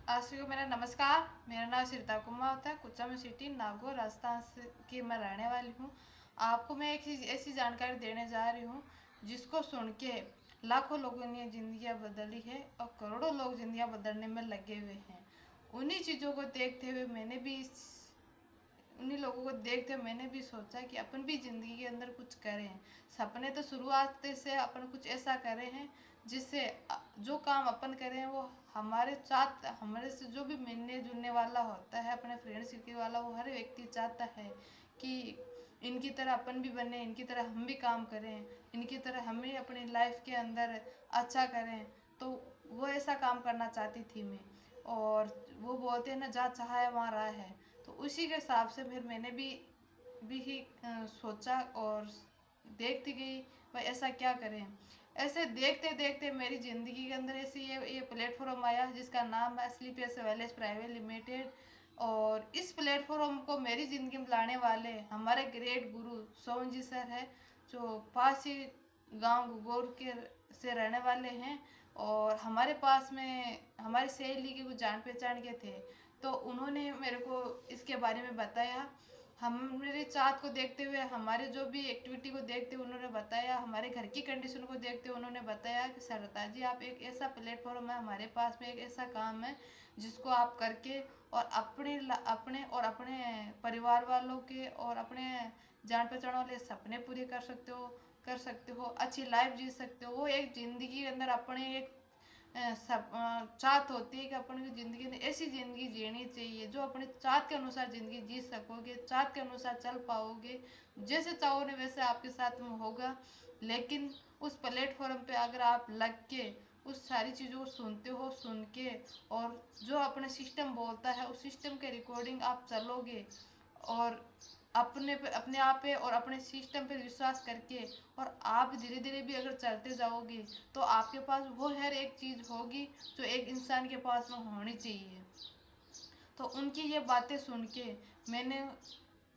आप सभी को मेरा नमस्कार। मेरा नाम श्रीता कुमार होता है। कुचामन सिटी नागौर राजस्थान की मैं रहने वाली हूँ। आपको मैं एक ऐसी जानकारी देने जा रही हूँ जिसको सुन के लाखों लोगों ने जिंदगियाँ बदली है और करोड़ों लोग जिंदगियाँ बदलने में लगे हुए हैं। उन्हीं चीज़ों को देखते हुए उन्हीं लोगों को देखते मैंने भी सोचा कि अपन भी जिंदगी के अंदर कुछ करें। सपने तो शुरुआत से अपन कुछ ऐसा करें हैं जिससे जो काम अपन करें वो हमारे से जो भी मिलने जुलने वाला होता है, अपने फ्रेंड सर्किल वाला, वो हर व्यक्ति चाहता है कि इनकी तरह अपन भी बने, इनकी तरह हम भी काम करें, इनकी तरह हम भी अपनी लाइफ के अंदर अच्छा करें। तो वो ऐसा काम करना चाहती थी मैं। और वो बोलते हैं ना, जहाँ चाह है वहाँ राह है। तो उसी के हिसाब से फिर मैंने भी ही सोचा और देखती गई भाई ऐसा क्या करें। ऐसे देखते देखते मेरी ज़िंदगी के अंदर ऐसी ये प्लेटफॉर्म आया जिसका नाम है स्लीपियस वैलेज प्राइवेट लिमिटेड। और इस प्लेटफॉर्म को मेरी ज़िंदगी में लाने वाले हमारे ग्रेट गुरु सोवन जी सर है, जो पास ही गांव गुगोर के से रहने वाले हैं। और हमारे पास में हमारी सहेली के कुछ जान पहचान के थे। तो उन्होंने मेरे को इसके बारे में बताया। हम मेरी चाहत को देखते हुए, हमारे जो भी एक्टिविटी को देखते हुए उन्होंने बताया, हमारे घर की कंडीशन को देखते हुए उन्होंने बताया कि सरता जी, आप एक ऐसा प्लेटफॉर्म है, हमारे पास में एक ऐसा काम है जिसको आप करके और अपने परिवार वालों के और अपने जान पहचान वाले सपने पूरे कर सकते हो, अच्छी लाइफ जी सकते हो। वो एक ज़िंदगी के अंदर अपने एक सब चाहत होती है कि अपन की ज़िंदगी में ऐसी ज़िंदगी जीनी चाहिए जो अपने चाहत के अनुसार ज़िंदगी जी सकोगे, चाहत के अनुसार चल पाओगे, जैसे चाहोगे वैसे आपके साथ में होगा। लेकिन उस प्लेटफॉर्म पे अगर आप लग के उस सारी चीज़ों को सुनते हो, सुन के और जो अपने सिस्टम बोलता है उस सिस्टम के रिकॉर्डिंग आप चलोगे और अपने आप पे और अपने सिस्टम पे विश्वास करके और आप धीरे धीरे भी अगर चलते जाओगे तो आपके पास वो हर एक चीज़ होगी जो एक इंसान के पास में होनी चाहिए। तो उनकी ये बातें सुन के मैंने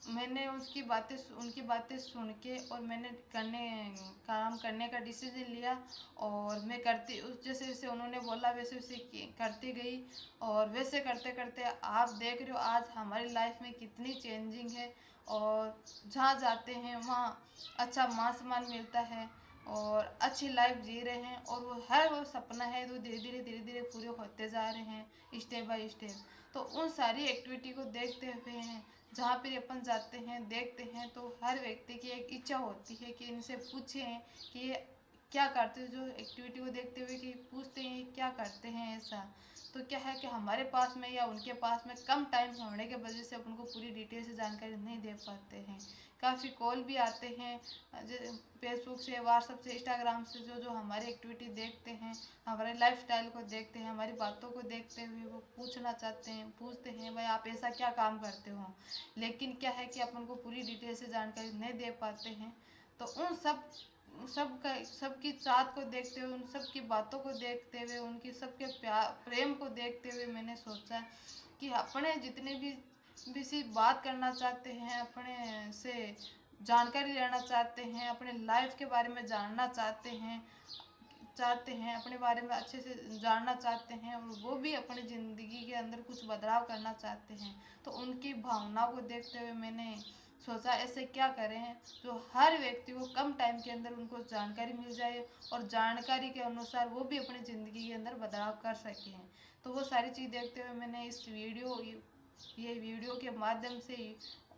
मैंने उनकी बातें सुन के और मैंने काम करने का डिसीजन लिया। और मैं करती उस जैसे जैसे उन्होंने बोला वैसे वैसे करती गई। और वैसे करते करते आप देख रहे हो आज हमारी लाइफ में कितनी चेंजिंग है। और जहाँ जाते हैं वहाँ अच्छा मान सम्मान मिलता है और अच्छी लाइफ जी रहे हैं। और वो सपना है वो धीरे धीरे पूरे होते जा रहे हैं स्टेप बाय स्टेप। तो उन सारी एक्टिविटी को देखते हुए हैं, जहाँ पे अपन जाते हैं देखते हैं तो हर व्यक्ति की एक इच्छा होती है कि इनसे पूछें कि ये क्या करते हैं। जो एक्टिविटी को देखते हुए कि पूछते हैं ये क्या करते हैं ऐसा। तो क्या है कि हमारे पास में या उनके पास में कम टाइम होने की वजह से अपन को पूरी डिटेल से जानकारी नहीं दे पाते हैं। काफ़ी कॉल भी आते हैं फेसबुक से, व्हाट्सएप से, इंस्टाग्राम से, जो जो हमारी एक्टिविटी देखते हैं, हमारे लाइफ स्टाइल को देखते हैं, हमारी बातों को देखते हुए वो पूछते हैं भाई आप ऐसा क्या काम करते हो। लेकिन क्या है कि अपन को पूरी डिटेल से जानकारी नहीं दे पाते हैं। तो उन सबकी चाहत को देखते हुए, उन सबकी बातों को देखते हुए, उनकी सबके प्यार प्रेम को देखते हुए मैंने सोचा कि अपने जितने भी किसी बात करना चाहते हैं, अपने से जानकारी लेना चाहते हैं, अपने लाइफ के बारे में जानना चाहते हैं अपने बारे में अच्छे से जानना चाहते हैं और वो भी अपनी ज़िंदगी के अंदर कुछ बदलाव करना चाहते हैं। तो उनकी भावनाओं को देखते हुए मैंने सोचा ऐसे क्या करें जो हर व्यक्ति को कम टाइम के अंदर उनको जानकारी मिल जाए और जानकारी के अनुसार वो भी अपनी ज़िंदगी के अंदर बदलाव कर सकें। तो वो सारी चीज़ देखते हुए मैंने इस ये वीडियो के माध्यम से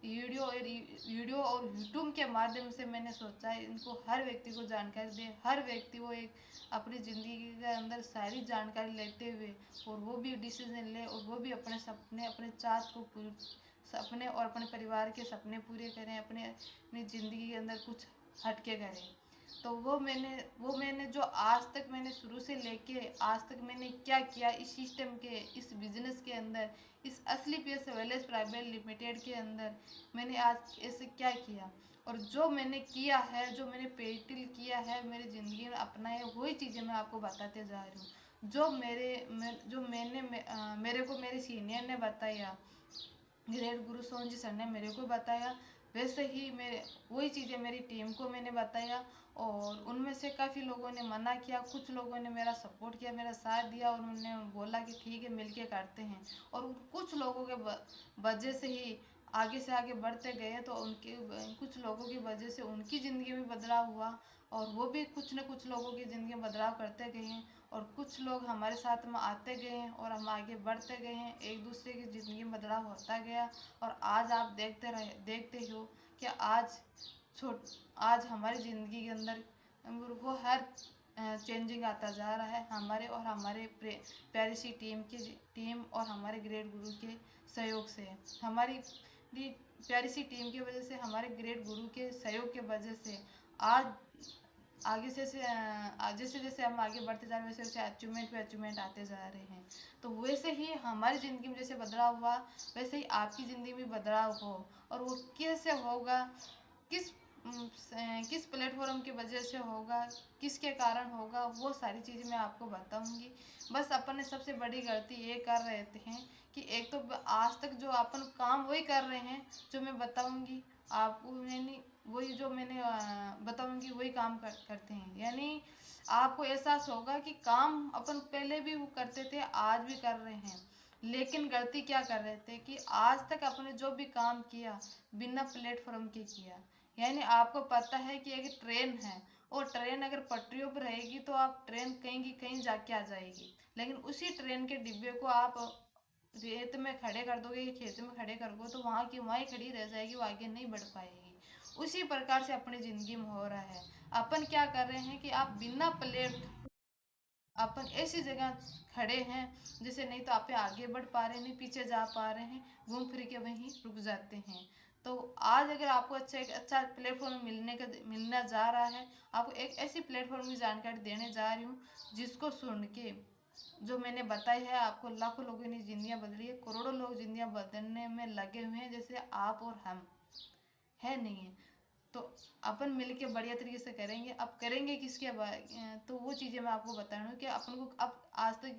वीडियो और यूट्यूब के माध्यम से मैंने सोचा है इनको हर व्यक्ति को जानकारी दे, हर व्यक्ति को एक अपनी ज़िंदगी के अंदर सारी जानकारी लेते हुए और वो भी डिसीजन ले और वो भी अपने सपने अपने चाहत को सपने और अपने परिवार के सपने पूरे करें, अपनी ज़िंदगी के अंदर कुछ हटके करें। तो वो मैंने जो आज तक मैंने शुरू से लेके आज तक मैंने क्या किया इस सिस्टम के इस बिजनेस के अंदर, इस असली पीएस वेलेज प्राइवेट लिमिटेड के अंदर मैंने आज ऐसे क्या किया और जो मैंने किया है, जो मैंने पेटिल किया है मेरी ज़िंदगी में अपनाया, वही चीज़ें मैं आपको बताते जा रही हूँ। मेरे को मेरे सीनियर ने बताया, ग्रेट गुरु सोहन जी सर ने मेरे को बताया। वैसे ही मेरे वही चीज़ें मेरी टीम को मैंने बताया, और उनमें से काफ़ी लोगों ने मना किया, कुछ लोगों ने मेरा सपोर्ट किया, मेरा साथ दिया, और उन्होंने बोला कि ठीक है मिलके करते हैं। और कुछ लोगों के वजह से ही आगे से आगे बढ़ते गए, तो उनके कुछ लोगों की वजह से उनकी ज़िंदगी में बदलाव हुआ, और वो भी कुछ न कुछ लोगों की ज़िंदगी में बदलाव करते गए हैं, और कुछ लोग हमारे साथ में आते गए हैं और हम आगे बढ़ते गए हैं, एक दूसरे की ज़िंदगी में बदलाव होता गया। और आज आप देखते हो कि आज हमारी ज़िंदगी के अंदर वो हर चेंजिंग आता जा रहा है, हमारे और हमारे प्यारी सी टीम और हमारे ग्रेट गुरु के सहयोग से। हमारी प्यारी सी टीम की वजह से, हमारे ग्रेट गुरु के सहयोग की वजह से आज आगे जैसे जैसे हम आगे बढ़ते जा रहे हैं, वैसे वैसे अचीवमेंट पे अचीवमेंट आते जा रहे हैं। तो वैसे ही हमारी ज़िंदगी में जैसे बदलाव हुआ, वैसे ही आपकी ज़िंदगी में बदलाव हो। और वो कैसे होगा, किस किस प्लेटफॉर्म की वजह से होगा, किसके कारण होगा, वो सारी चीज़ें मैं आपको बताऊंगी। बस अपन ने सबसे बड़ी गलती ये कर रहे हैं कि एक तो आज तक जो अपन काम वही कर रहे हैं जो मैं बताऊंगी आपको, यानी वही जो मैंने बताऊंगी वही काम करते हैं। यानी आपको एहसास होगा कि काम अपन पहले भी वो करते थे, आज भी कर रहे हैं, लेकिन गलती क्या कर रहे थे कि आज तक आपने जो भी काम किया बिना प्लेटफॉर्म के किया। यानी आपको पता है कि एक ट्रेन है, और ट्रेन अगर पटरियों पर रहेगी तो आप ट्रेन कहीं की कहीं जाके आ जाएगी, लेकिन उसी ट्रेन के डिब्बे को आप रेत में खड़े कर दोगे या खेत में खड़े कर दो तो वहाँ की वहीं खड़ी रह जाएगी, वो आगे नहीं बढ़ पाएगी। उसी प्रकार से अपनी जिंदगी में हो रहा है। अपन क्या कर रहे हैं कि आप बिना प्लेट अपन ऐसी जगह खड़े हैं जैसे नहीं तो आप आगे बढ़ पा रहे हैं, नहीं पीछे जा पा रहे हैं, घूम फिर के वहीं रुक जाते हैं। तो आज अगर आपको एक अच्छा प्लेटफॉर्म मिलने जा रहा है, आपको एक ऐसी प्लेटफॉर्म की जानकारी देने जा रही हूँ जिसको सुन के, जो मैंने बताई है आपको, लाखों लोगों ने जिंदगियां बदली है, करोड़ों लोग जिंदगियां बदलने में लगे हुए हैं, जैसे आप और हम है नहीं है। तो अपन मिलके बढ़िया तरीके से करेंगे। अब करेंगे किसके तो वो चीज़ें मैं आपको बता रही हूँ कि अपन को अब आज तक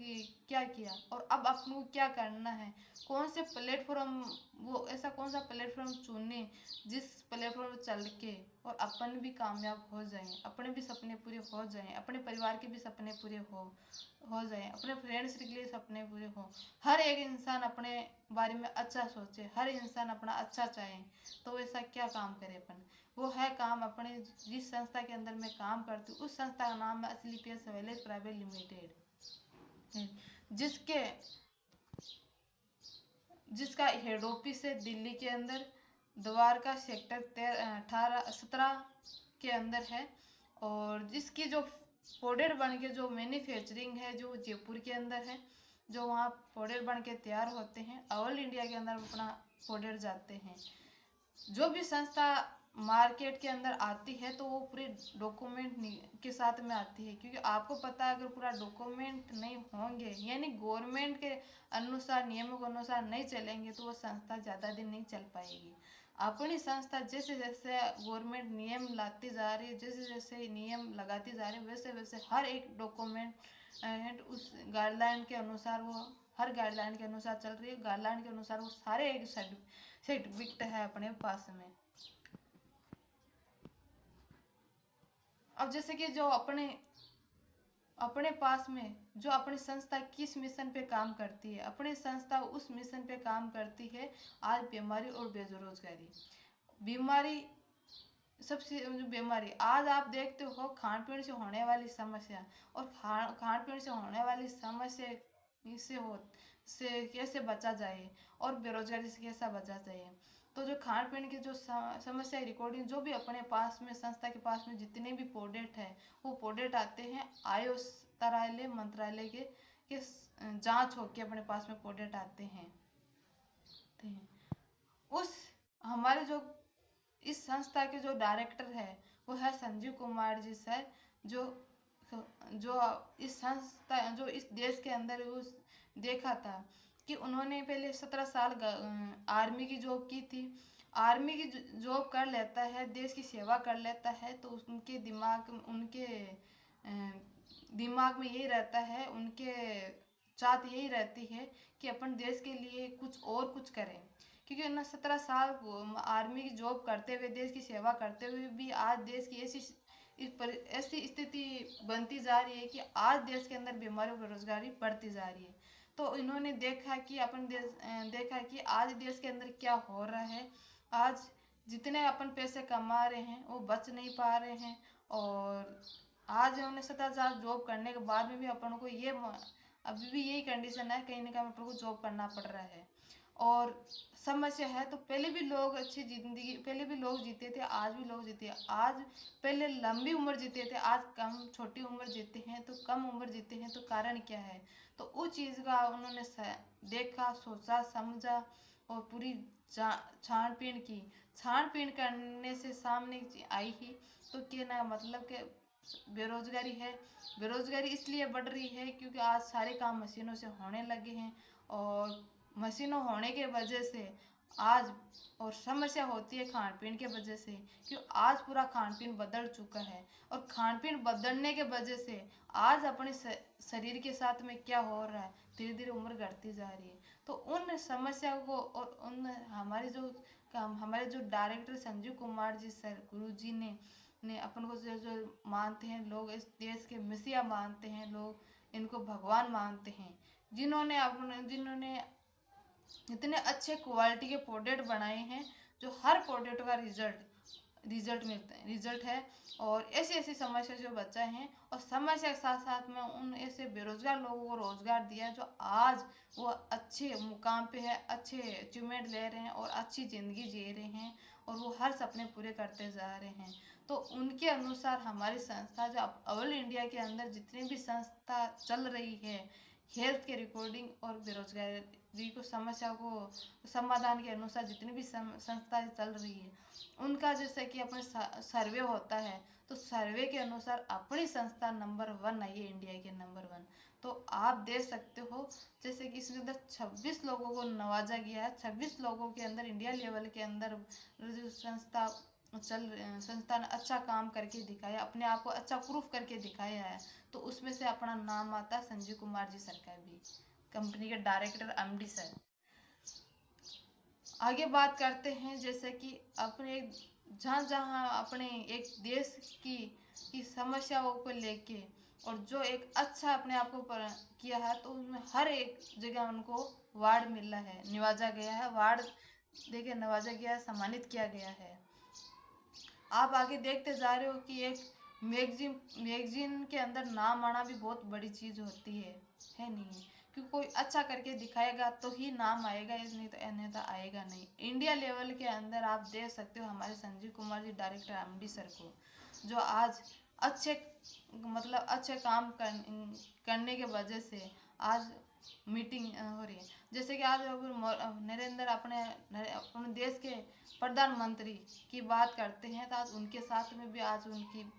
क्या किया और अब अपन को क्या करना है, कौन से प्लेटफॉर्म, वो ऐसा कौन सा प्लेटफॉर्म चुने जिस प्लेटफॉर्म चल के और अपन भी कामयाब हो जाएं, अपने भी सपने पूरे हो जाएं, अपने परिवार के भी सपने पूरे हो जाएं, अपने फ्रेंड्स के लिए सपने पूरे हो। हर एक इंसान अपने बारे में अच्छा सोचे, हर इंसान अपना अच्छा चाहे। तो ऐसा क्या काम करे अपन, वो है काम अपने जिस संस्था के अंदर मैं काम करती हूँ, उस संस्था का नाम है स्लीपियस वेलेज प्राइवेट लिमिटेड, जिसके जिसका हेड ऑफिस है दिल्ली के अंदर, द्वारका सेक्टर 18-17 के अंदर है। और जिसकी जो प्रोडक्ट बन के जो मैन्युफैक्चरिंग है जो जयपुर के अंदर है, जो वहाँ प्रोडक्ट बन के तैयार होते हैं, ऑल इंडिया के अंदर अपना प्रोडक्ट जाते हैं। जो भी संस्था मार्केट के अंदर आती है तो वो पूरे डॉक्यूमेंट के साथ में आती है, क्योंकि आपको पता है अगर पूरा डॉक्यूमेंट नहीं होंगे, यानी गवर्नमेंट के अनुसार नियमों के अनुसार नहीं चलेंगे, तो वो संस्था ज़्यादा दिन नहीं चल पाएगी। अपनी संस्था जैसे जैसे गवर्नमेंट नियम लाती जा रही है, जैसे जैसे नियम लगाती जा रही है, वैसे वैसे हर एक डॉक्यूमेंट उस गाइडलाइन के अनुसार वो हर गाइडलाइन के अनुसार चल रही है, गाइडलाइन के अनुसार वो सारे एक सर्टिफिकेट है अपने पास में। अब जैसे कि जो अपने अपने पास में जो अपनी संस्था किस मिशन पे काम करती है, अपनी संस्था उस मिशन पे काम करती है, आज बीमारी और बेरोजगारी। बीमारी सबसे जो बीमारी आज आप देखते हो, खान पीन से होने वाली समस्या, और खान पीन से होने वाली समस्या इससे हो से कैसे बचा जाए, और बेरोजगारी से कैसा बचा जाए। तो जो खान पीन की जो समस्या रिकॉर्डिंग जो भी अपने पास में संस्था के पास में जितने भी प्रोडक्ट है, वो प्रोडक्ट आते हैं आयुष मंत्रालय के जांच होके अपने पास में प्रोडक्ट आते हैं। उस हमारे जो इस संस्था के जो डायरेक्टर है वो है संजीव कुमार जी सर, जो जो इस संस्था जो इस देश के अंदर उस देखा था कि उन्होंने पहले 17 साल आर्मी की जॉब की थी। आर्मी की जॉब कर लेता है, देश की सेवा कर लेता है, तो उनके दिमाग में यही रहता है, उनके चाहत यही रहती है कि अपन देश के लिए कुछ और कुछ करें। क्योंकि उन्होंने 17 साल आर्मी की जॉब करते हुए, देश की सेवा करते हुए भी आज देश की ऐसी स्थिति बनती जा रही है कि आज देश के अंदर बीमारी और बेरोजगारी बढ़ती जा रही है। तो इन्होंने देखा कि देखा कि आज देश के अंदर क्या हो रहा है। आज जितने अपन पैसे कमा रहे हैं वो बच नहीं पा रहे हैं, और आज उन्हें 17 साल जॉब करने के बाद में भी अपन को अभी भी यही कंडीशन है, कहीं ना कहीं अपन को जॉब करना पड़ रहा है। और समस्या है तो पहले भी लोग अच्छी जिंदगी, पहले भी लोग जीते थे, आज भी लोग जीते हैं। आज पहले लंबी उम्र जीते थे, आज कम छोटी उम्र जीते हैं। तो कम उम्र जीते हैं तो कारण क्या है? तो उस चीज़ का उन्होंने देखा, सोचा, समझा और पूरी छानबीन की। छानबीन करने से सामने आई ही तो कहना मतलब कि बेरोजगारी है। बेरोजगारी इसलिए बढ़ रही है क्योंकि आज सारे काम मशीनों से होने लगे हैं, और मशीनों होने के वजह से आज, और समस्या होती है खान पीन के वजह से, क्यों आज पूरा खान पीन बदल चुका है। और खान पीन बदलने के वजह से आज अपने शरीर के साथ में क्या हो रहा है, धीरे धीरे उम्र घटती जा रही है। तो उन समस्या को, और उन हमारे जो डायरेक्टर संजीव कुमार जी सर, गुरु जी ने अपन को जो मानते हैं लोग, इस देश के मसीहा मानते हैं लोग, इनको भगवान मानते हैं, जिन्होंने इतने अच्छे क्वालिटी के प्रोडक्ट बनाए हैं, जो हर प्रोडक्ट का रिजल्ट है। और ऐसी ऐसी समस्या जो बच्चा है, और समस्या के साथ साथ में उन ऐसे बेरोजगार लोगों को रोजगार दिया है, जो आज वो अच्छे मुकाम पे है, अच्छे अचीवमेंट ले रहे हैं और अच्छी जिंदगी जी रहे हैं, और वो हर सपने पूरे करते जा रहे हैं। तो उनके अनुसार हमारी संस्था, जो ऑल इंडिया के अंदर जितनी भी संस्था चल रही है, हेल्थ के रिकॉर्डिंग और बेरोजगारी को समस्या को समाधान के अनुसार जितनी भी संस्थाएं चल रही है, उनका जैसे कि अपने सर्वे होता है, तो सर्वे के अनुसार अपनी संस्था नंबर 1 आई है, इंडिया के नंबर 1। तो आप देख सकते हो जैसे कि इसके अंदर 26 लोगों को नवाजा गया है। 26 लोगों के अंदर इंडिया लेवल के अंदर जो संस्था ने अच्छा काम करके दिखाया, अपने आप को अच्छा प्रूफ करके दिखाया है, तो उसमें से अपना नाम आता है संजीव कुमार जी सर का भी, कंपनी के डायरेक्टर एमडी सर। आगे बात करते हैं जैसे कि अपने जहाँ जहाँ अपने एक देश की समस्याओं को लेके, और जो एक अच्छा अपने आप को किया है, तो उसमें हर एक जगह उनको वार्ड मिला है, नवाजा गया है, वार्ड देके नवाजा गया है, सम्मानित किया गया है। आप आगे देखते जा रहे हो कि एक मैगजीन के अंदर नाम आना भी बहुत बड़ी चीज होती है नहीं? क्योंकि कोई अच्छा करके दिखाएगा तो ही नाम आएगा, नहीं तो अन्यथा आएगा नहीं। इंडिया लेवल के अंदर आप देख सकते हो हमारे Sanjeev Kumar ji director MD sir को, जो आज अच्छे अच्छे काम करने के वजह से आज मीटिंग हो रही है। जैसे कि आज नरेंद्र अपने देश के प्रधानमंत्री की बात करते हैं, तो आज उनके साथ में भी आज उनकी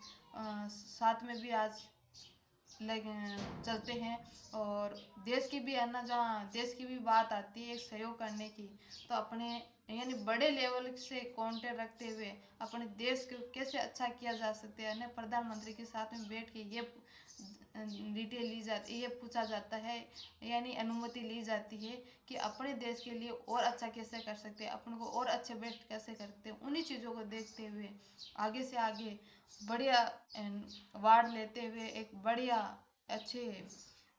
साथ में भी आज चलते हैं। और देश की भी है ना, जहाँ देश की भी बात आती है सहयोग करने की, तो अपने यानी बड़े लेवल से कांटेक्ट रखते हुए अपने देश को कैसे अच्छा किया जा सकता है, यानी प्रधानमंत्री के साथ में बैठ के ये डिटेल ली जाती है, ये पूछा जाता है, यानी अनुमति ली जाती है कि अपने देश के लिए और अच्छा कैसे कर सकते हैं, अपन को और अच्छे बेस्ट कैसे करते हैं। उन्हीं चीज़ों को देखते हुए आगे से आगे बढ़िया वार्ड लेते हुए एक बढ़िया अच्छे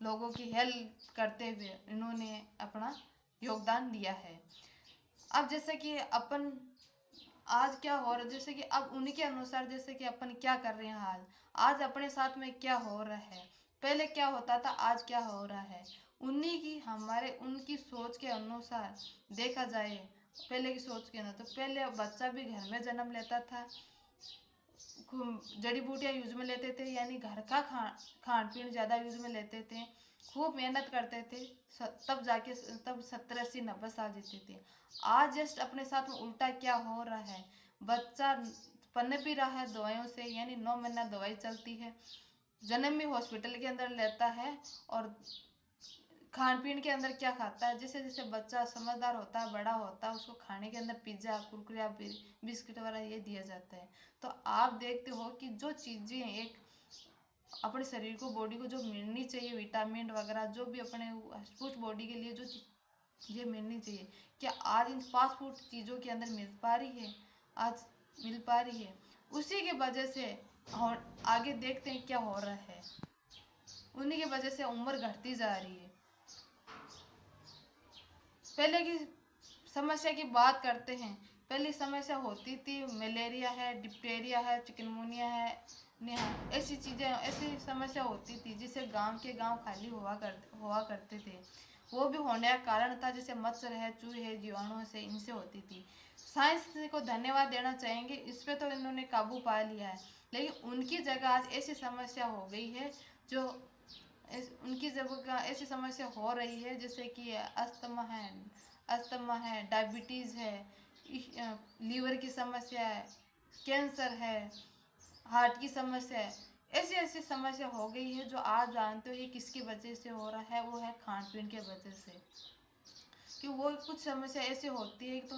लोगों की हेल्प करते हुए इन्होंने अपना योगदान दिया है। अब जैसे कि अपन आज क्या हो रहा है, जैसे कि अब उनके अनुसार जैसे कि अपन क्या कर रहे हैं, आज अपने साथ में क्या हो रहा है, पहले क्या होता था, आज क्या हो रहा है, उनकी सोच के अनुसार देखा जाए। पहले की सोच के ना, तो पहले बच्चा भी घर में जन्म लेता था, जड़ी बूटियां यूज में लेते थे, यानी घर का खान पीन ज्यादा यूज में लेते थे, खूब मेहनत करते थे, तब 70 80 90 साल जीते थे। आज जस्ट अपने साथ में उल्टा क्या हो रहा है, बच्चा पनप भी रहा है दवाइयों से, यानी 9 महीना दवाई चलती है, जन्म भी हॉस्पिटल के अंदर लेता है, और खान पीन के अंदर क्या खाता है, जैसे जैसे बच्चा समझदार होता है, बड़ा होता है, उसको खाने के अंदर पिज्जा कुरकुरे बिस्किट वगैरह ये दिया जाता है। तो आप देखते हो कि जो चीजें एक अपने शरीर को, बॉडी को जो मिलनी चाहिए, विटामिन वगैरह जो भी अपने बॉडी के लिए जो ये मिलनी चाहिए। क्या आज इन फास्ट फूड चीज़ों के अंदर मिल पा रही है? आज मिल पा रही है। उसी की वजह से और आगे देखते हैं क्या हो रहा है। उन्हीं की वजह से उम्र घटती जा रही है। पहले की समस्या की बात करते हैं। पहली समस्या होती थी मलेरिया है, डिप्टेरिया है, चिकनगुनिया है, ऐसी चीजें, ऐसी समस्या होती थी जिससे गांव के गांव खाली हुआ करते थे। वो भी होने का कारण था जैसे मच्छर है, चूहे है, जीवाणु से, इनसे होती थी। साइंस को धन्यवाद देना चाहेंगे, इस पे तो इन्होंने काबू पा लिया है। लेकिन उनकी जगह आज ऐसी समस्या हो गई है जो उनकी जगह ऐसी समस्या हो रही है जैसे कि अस्थमा है, डायबिटीज़ है, लीवर की समस्या है, कैंसर है, हार्ट की समस्या है। ऐसी ऐसी समस्या हो गई है जो आप जानते हो ये किसकी वजह से हो रहा है, वो है खान पीन के वजह से। कि वो कुछ समस्या ऐसे होती है, तो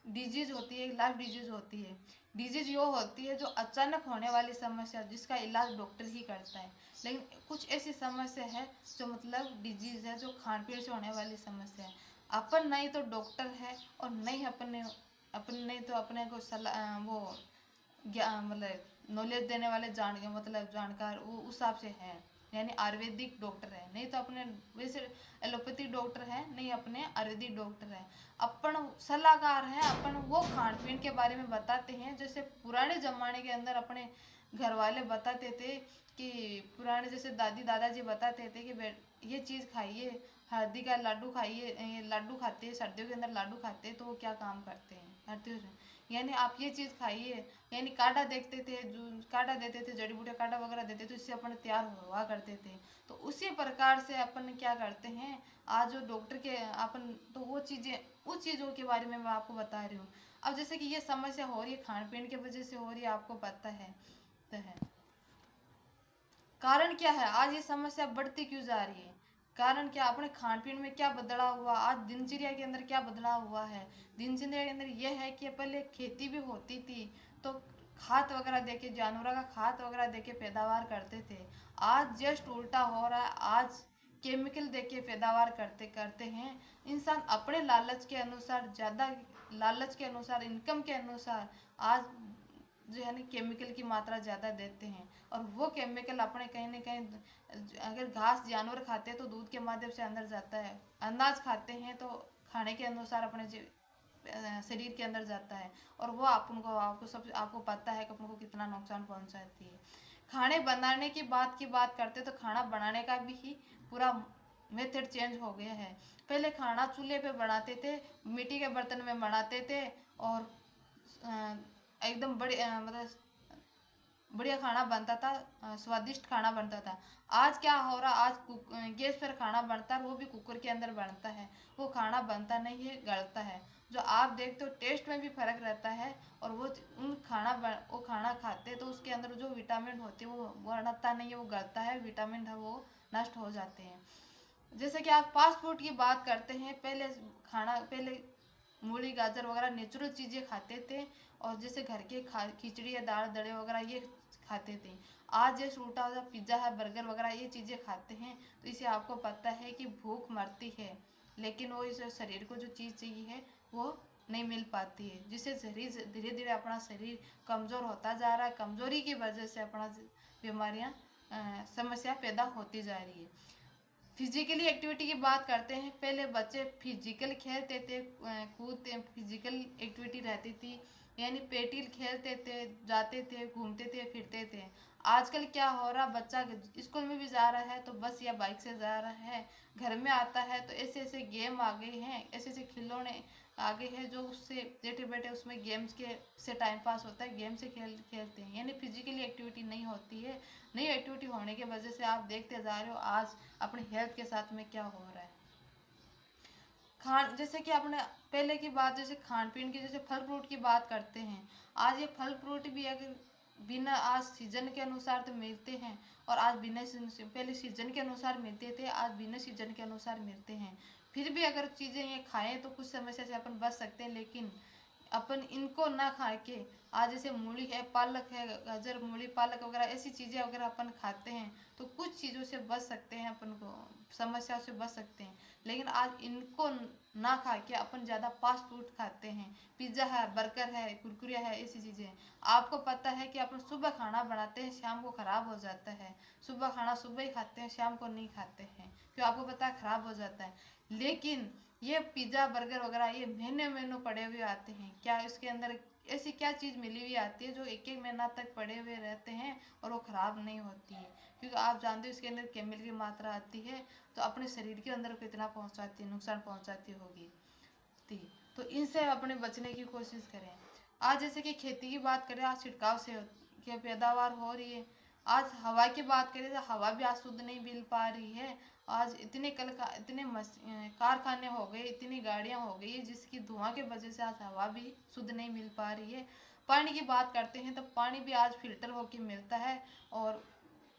डिजीज होती है, लाइफ डिजीज होती है। डिजीज वो होती है जो अचानक होने वाली समस्या जिसका इलाज डॉक्टर ही करता है। लेकिन कुछ ऐसी समस्या है जो मतलब डिजीज है जो खान पीन से होने वाली समस्या है। अपन नहीं तो डॉक्टर है और नहीं अपने तो अपने को सलाह वो मतलब नॉलेज देने वाले मतलब जानकार वो उस हिसाब से है, यानी आयुर्वेदिक डॉक्टर है। नहीं तो अपने वैसे एलोपैथिक डॉक्टर है, नहीं अपने आयुर्वेदिक डॉक्टर है। अपन सलाहकार है, अपन वो खान पीन के बारे में बताते हैं। जैसे पुराने जमाने के अंदर अपने घर वाले बताते थे कि पुराने जैसे दादी दादाजी बताते थे कि ये चीज़ खाइए, हल्दी का लड्डू खाइए, ये लड्डू खाते हैं सर्दियों के अंदर, लड्डू खाते हैं तो वो क्या काम करते हैं सर्दियों में, यानी आप ये चीज़ खाइए। यानी काढ़ा देखते थे, जो काढ़ा देते थे, जड़ी बूटियाँ काढ़ा वगैरह देते थे, इससे अपन तैयार हुआ करते थे। तो उसी प्रकार से अपन क्या करते हैं आज जो डॉक्टर के अपन, तो वो चीज़ें उस चीज़ों के बारे में मैं आपको बता रही हूँ। अब जैसे कि ये समस्या हो रही है खान पीन की वजह से हो रही है, आपको पता है तो है। कारण क्या है आज ये समस्या बढ़ती क्यों जा रही है? कारण क्या, अपने खान पीन में क्या बदलाव हुआ, आज दिनचर्या के अंदर क्या बदलाव हुआ है? दिनचर्या के अंदर यह है कि पहले खेती भी होती थी तो खाद वगैरह देके, जानवरों का खाद वगैरह देके पैदावार करते थे। आज जस्ट उल्टा हो रहा है, आज केमिकल देके पैदावार करते करते हैं। इंसान अपने लालच के अनुसार, ज़्यादा लालच के अनुसार, इनकम के अनुसार आज जो है ना केमिकल की मात्रा ज़्यादा देते हैं। और वो केमिकल अपने कहीं ना कहीं, अगर घास जानवर खाते हैं तो दूध के माध्यम से अंदर जाता है, अनाज खाते हैं तो खाने के अनुसार अपने शरीर के अंदर जाता है। और वो आपको पता है कि अपन को कितना नुकसान पहुंचाती है। खाने बनाने की बात करते तो खाना बनाने का भी ही पूरा मेथड चेंज हो गया है। पहले खाना चूल्हे पे बनाते थे, मिट्टी के बर्तन में बनाते थे और एकदम मतलब बढ़िया खाना बनता था, स्वादिष्ट खाना बनता था। आज क्या हो रहा, आज गैस पर खाना बनता है, वो भी कुकर के अंदर बनता है। वो खाना बनता नहीं है, गलता है। जो आप देखते हो टेस्ट में भी फर्क रहता है। और वो खाना खाते तो उसके अंदर जो विटामिन होते हैं वो बढ़ता नहीं है, वो गलता है, विटामिन है वो नष्ट हो जाते हैं। जैसे कि आप फास्ट फूड की बात करते हैं, पहले मूली गाजर वगैरह नेचुरल चीज़ें खाते थे। और जैसे घर के खिचड़ी या दाल दड़े वगैरह ये खाते थे। आज जैसे उल्टा हो, पिज्ज़ा है, बर्गर वगैरह ये चीज़ें खाते हैं। तो इसे आपको पता है कि भूख मरती है, लेकिन वो इस शरीर को जो चीज़ चाहिए है वो नहीं मिल पाती है, जिससे शरीर धीरे धीरे अपना शरीर कमज़ोर होता जा रहा है। कमज़ोरी की वजह से अपना बीमारियाँ समस्या पैदा होती जा रही है। फिजिकली एक्टिविटी की बात करते हैं, पहले बच्चे फिजिकल खेलते थे, कूदते, फिजिकल एक्टिविटी रहती थी, यानी पेटिल खेलते थे, जाते थे, घूमते थे, फिरते थे। आजकल क्या हो रहा, बच्चा स्कूल में भी जा रहा है तो बस या बाइक से जा रहा है, घर में आता है तो ऐसे ऐसे गेम आ गए हैं, ऐसे ऐसे खिलौने आ गए हैं जो उससे बैठे बैठे उसमें गेम्स के से टाइम पास होता है, गेम से खेलते हैं, यानी फिजिकली एक्टिविटी नहीं होती है। नई एक्टिविटी होने की वजह से आप देखते जा रहे हो आज अपनी हेल्थ के साथ में क्या हो रहा है। खान जैसे कि आपने पहले की बात, जैसे खान पीन की, जैसे फल फ्रूट की बात करते हैं। आज ये फल फ्रूट भी अगर बिना आज सीजन के अनुसार तो मिलते हैं, और आज बिना पहले सीजन के अनुसार मिलते थे, आज बिना सीजन के अनुसार मिलते हैं। फिर भी अगर चीज़ें ये खाएं तो कुछ समस्या से अपन बच सकते हैं, लेकिन अपन इनको ना खा के आज जैसे मूली है, पालक है, गाजर, मूली, पालक वगैरह ऐसी चीजें अगर अपन खाते हैं तो कुछ चीजों से बच सकते हैं, अपन को समस्याओं से बच सकते हैं। लेकिन आज इनको ना खा के अपन ज्यादा फास्ट फूड खाते हैं, पिज्जा है, बर्गर है, कुरकुरे है, ऐसी चीजें। आपको पता है कि अपन सुबह खाना बनाते हैं, शाम को खराब हो जाता है। सुबह खाना सुबह ही खाते हैं, शाम को नहीं खाते हैं, क्यों? आपको पता है खराब हो जाता है। लेकिन ये पिज्जा बर्गर वगैरह ये महीने महीनों पड़े हुए आते हैं, क्या इसके अंदर ऐसी क्या चीज मिली हुई आती है जो एक एक महीना तक पड़े हुए रहते हैं और वो खराब नहीं होती है? क्योंकि आप जानते हो इसके अंदर केमिकल की मात्रा आती है, तो अपने शरीर के अंदर कितना पहुंचाती है, नुकसान पहुंचाती होगी। तो इनसे अपने बचने की कोशिश करें। आज जैसे कि खेती की बात करें, आज छिड़काव से की पैदावार हो रही है। आज हवा की बात करें तो हवा भी आज शुद्ध नहीं मिल पा रही है। आज इतने कारखाने हो गए, इतनी गाड़ियां हो गई जिसकी धुआं के वजह से आज हवा भी शुद्ध नहीं मिल पा रही है। पानी की बात करते हैं तो पानी भी आज फिल्टर होके मिलता है, और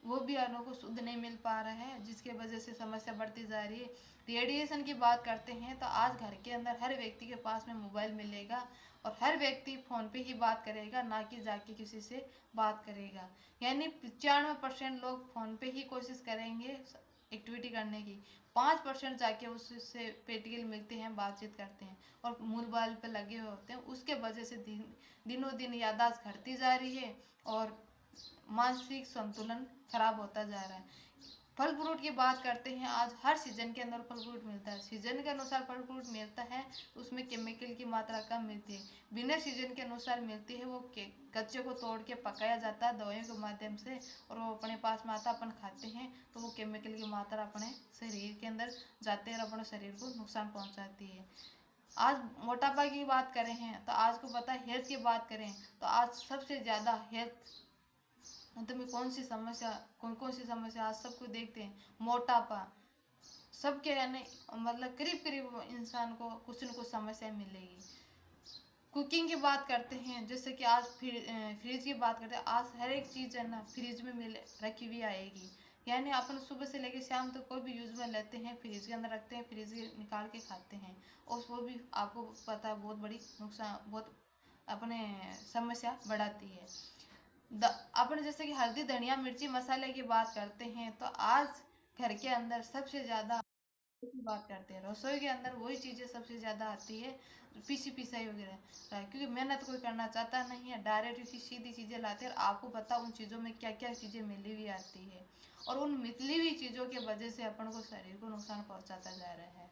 वो भी हम को शुद्ध नहीं मिल पा रहा है, जिसके वजह से समस्या बढ़ती जा रही है। रेडिएशन की बात करते हैं तो आज घर के अंदर हर व्यक्ति के पास में मोबाइल मिलेगा, और हर व्यक्ति फोन पे ही बात करेगा, ना कि जाके किसी से बात करेगा। यानी 95% लोग फोन पे ही कोशिश करेंगे एक्टिविटी करने की, 5% जाके उससे प्रैक्टिकल मिलते हैं, बातचीत करते हैं, और मोबाइल पे लगे हुए होते हैं। उसके वजह से दिनों दिन याददाश्त घटती जा रही है, और मानसिक संतुलन खराब होता जा रहा है। फल फ्रूट की बात करते हैं, आज हर सीजन के अंदर फल फ्रूट मिलता है, सीजन के अनुसार फल फ्रूट मिलता है, उसमें केमिकल की मात्रा कम मिलती है। बिना सीजन के अनुसार मिलती है, वो कच्चे को तोड़ के पकाया जाता है दवाइयों के माध्यम से, और वो अपने पास में आता, अपन खाते हैं तो वो केमिकल की मात्रा अपने शरीर के अंदर जाते हैं और अपने शरीर को नुकसान पहुंचाती है। आज मोटापा की बात करें हैं तो आज को पता है, हेल्थ की बात करें तो आज सबसे ज्यादा हेल्थ में कौन कौन सी समस्या आज सबको देखते हैं, मोटापा। सबके यानी मतलब करीब करीब इंसान को कुछ न कुछ समस्या मिलेगी। कुकिंग की बात करते हैं, जैसे कि आज फ्रिज की बात करते हैं, आज हर एक चीज है ना फ्रिज में मिल रखी हुई आएगी। यानी अपन सुबह से लेकर शाम तक कोई भी यूज में लेते हैं, फ्रिज के अंदर रखते हैं, फ्रिज निकाल के खाते हैं, और वो भी आपको पता है बहुत बड़ी नुकसान, बहुत अपने समस्या बढ़ाती है। अपन जैसे कि हल्दी, धनिया, मिर्ची, मसाले की बात करते हैं तो आज घर के अंदर सबसे ज्यादा की बात करते हैं, रसोई के अंदर वही चीजें सबसे ज्यादा आती है, पीसी पिसाई वगैरह, क्योंकि मेहनत कोई करना चाहता नहीं है, डायरेक्ट सीधी चीजें लाते हैं, और आपको पता उन चीजों में क्या क्या चीजें मिली हुई आती है, और उन मिली हुई चीजों के वजह से अपन को शरीर को नुकसान पहुंचाता जा रहा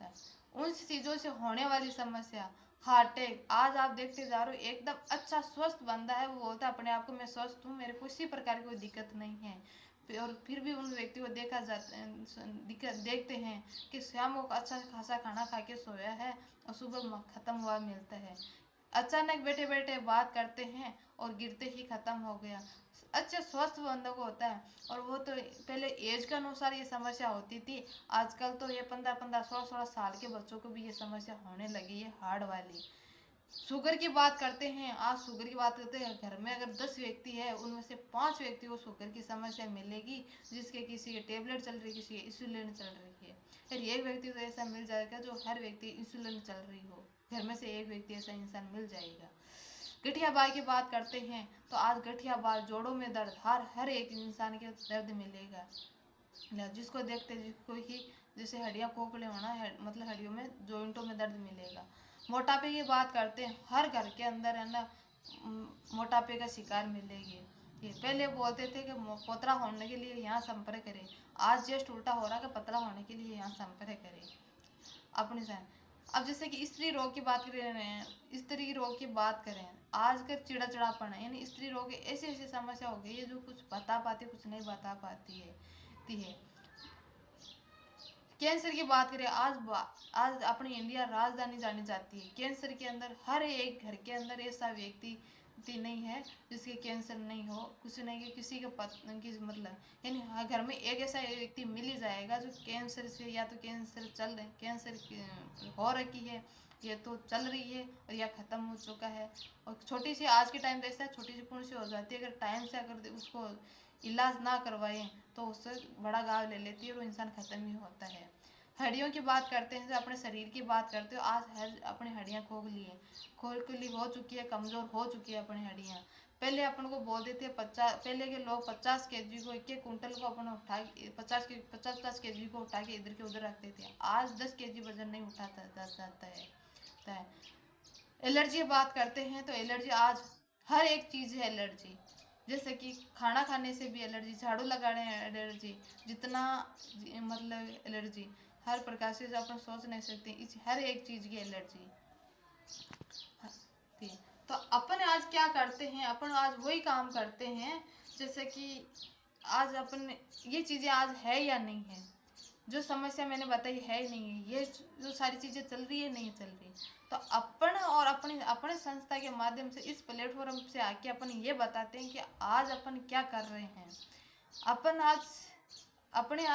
है। उन चीजों से होने वाली समस्या, हार्ट अटैक, आज आप देखते जा रहे हो एकदम अच्छा स्वस्थ बंदा है, वो बोलता है अपने आप को मैं स्वस्थ हूँ, मेरे को किसी प्रकार की कोई दिक्कत नहीं है, और फिर भी उन व्यक्ति को देखा जाता है, देखते हैं कि शाम को अच्छा खासा खाना खा के सोया है और सुबह खत्म हुआ मिलता है। अचानक बैठे बैठे बात करते हैं और गिरते ही खत्म हो गया। अच्छा स्वस्थ बंदों को होता है, और वो तो पहले एज के अनुसार ये समस्या होती थी, आजकल तो ये 15-15 16-16 साल के बच्चों को भी ये समस्या होने लगी है, हार्ट वाली। शुगर की बात करते हैं, आज शुगर की बात करते हैं, घर में अगर 10 व्यक्ति है उनमें से 5 व्यक्ति को शुगर की समस्या मिलेगी, जिसके किसी के टेबलेट चल रही है, किसी के इंसुलिन चल रही है। फिर एक व्यक्ति तो ऐसा मिल जाएगा जो हर व्यक्ति इंसुलिन चल रही हो, घर में से एक व्यक्ति ऐसा इंसान मिल जाएगा। गठिया बाल की बात करते हैं तो आज गठिया बाल, जोड़ों में दर्द, हर एक इंसान के दर्द मिलेगा, जिसको देखते जिसको ही जैसे हड्डियां खोखले होना है, मतलब हड्डियों में जॉइंटों में दर्द मिलेगा। मोटापे की बात करते हैं, हर घर के अंदर है ना मोटापे का शिकार मिलेगी। ये पहले बोलते थे कि पतला होने के लिए यहाँ संपर्क करें, आज जस्ट उल्टा हो रहा है कि पतला होने के लिए यहाँ संपर्क करें अपने साथ। अब जैसे कि स्त्री रोग की बात करें, स्त्री रोग की बात करें, आजकल चिड़चिड़ापन है, यानी स्त्री रोग ऐसी ऐसी समस्या हो गई है जो कुछ बता पाती, कुछ नहीं बता पाती है। कैंसर की बात करें, आज अपनी इंडिया राजधानी जानी जाती है, कैंसर के अंदर हर एक घर के अंदर ऐसा व्यक्ति नहीं है जिसके कैंसर नहीं हो, कुछ नहीं कि किसी के मतलब यानी हर घर में एक ऐसा व्यक्ति मिल ही जाएगा जो कैंसर से, या तो कैंसर हो रखी है, ये तो चल रही है, और या खत्म हो चुका है। और छोटी सी आज के टाइम पे ऐसा छोटी सी पूर्ण सी हो जाती है, अगर टाइम से अगर उसको इलाज ना करवाएं तो उससे बड़ा घाव ले लेती है और वो इंसान खत्म ही होता है। हड्डियों की बात करते हैं, जो अपने शरीर की बात करते हो, आज हर अपनी हड्डियां खोखली हो चुकी है, कमजोर हो चुकी है अपनी हड्डियां। पहले अपन को बोल देते 50, पहले के लोग 50 kg को, 1 1 कुंटल को अपन उठा, 50 50 kg को उठा के इधर के उधर रखते थे। आज 10 kg वजन नहीं उठाता जाता है। एलर्जी बात करते हैं तो एलर्जी आज हर एक चीज है एलर्जी। जैसे कि खाना खाने से भी एलर्जी, झाड़ू लगाने एलर्जी, जितना मतलब एलर्जी हर प्रकार से, जो अपन सोच नहीं सकते, इस हर एक चीज की एलर्जी थी। तो अपन आज क्या करते हैं, अपन आज वही काम करते हैं जैसे कि आज अपन ये चीजें आज है या नहीं है, जो समस्या मैंने बताई है ही नहीं है, ये जो सारी चीजें चल रही है नहीं चल रही। तो अपन और अपने अपने संस्था के माध्यम से इस प्लेटफॉर्म से आके अपन ये बताते हैं कि आज अपन क्या कर रहे हैं। अपन आज अपने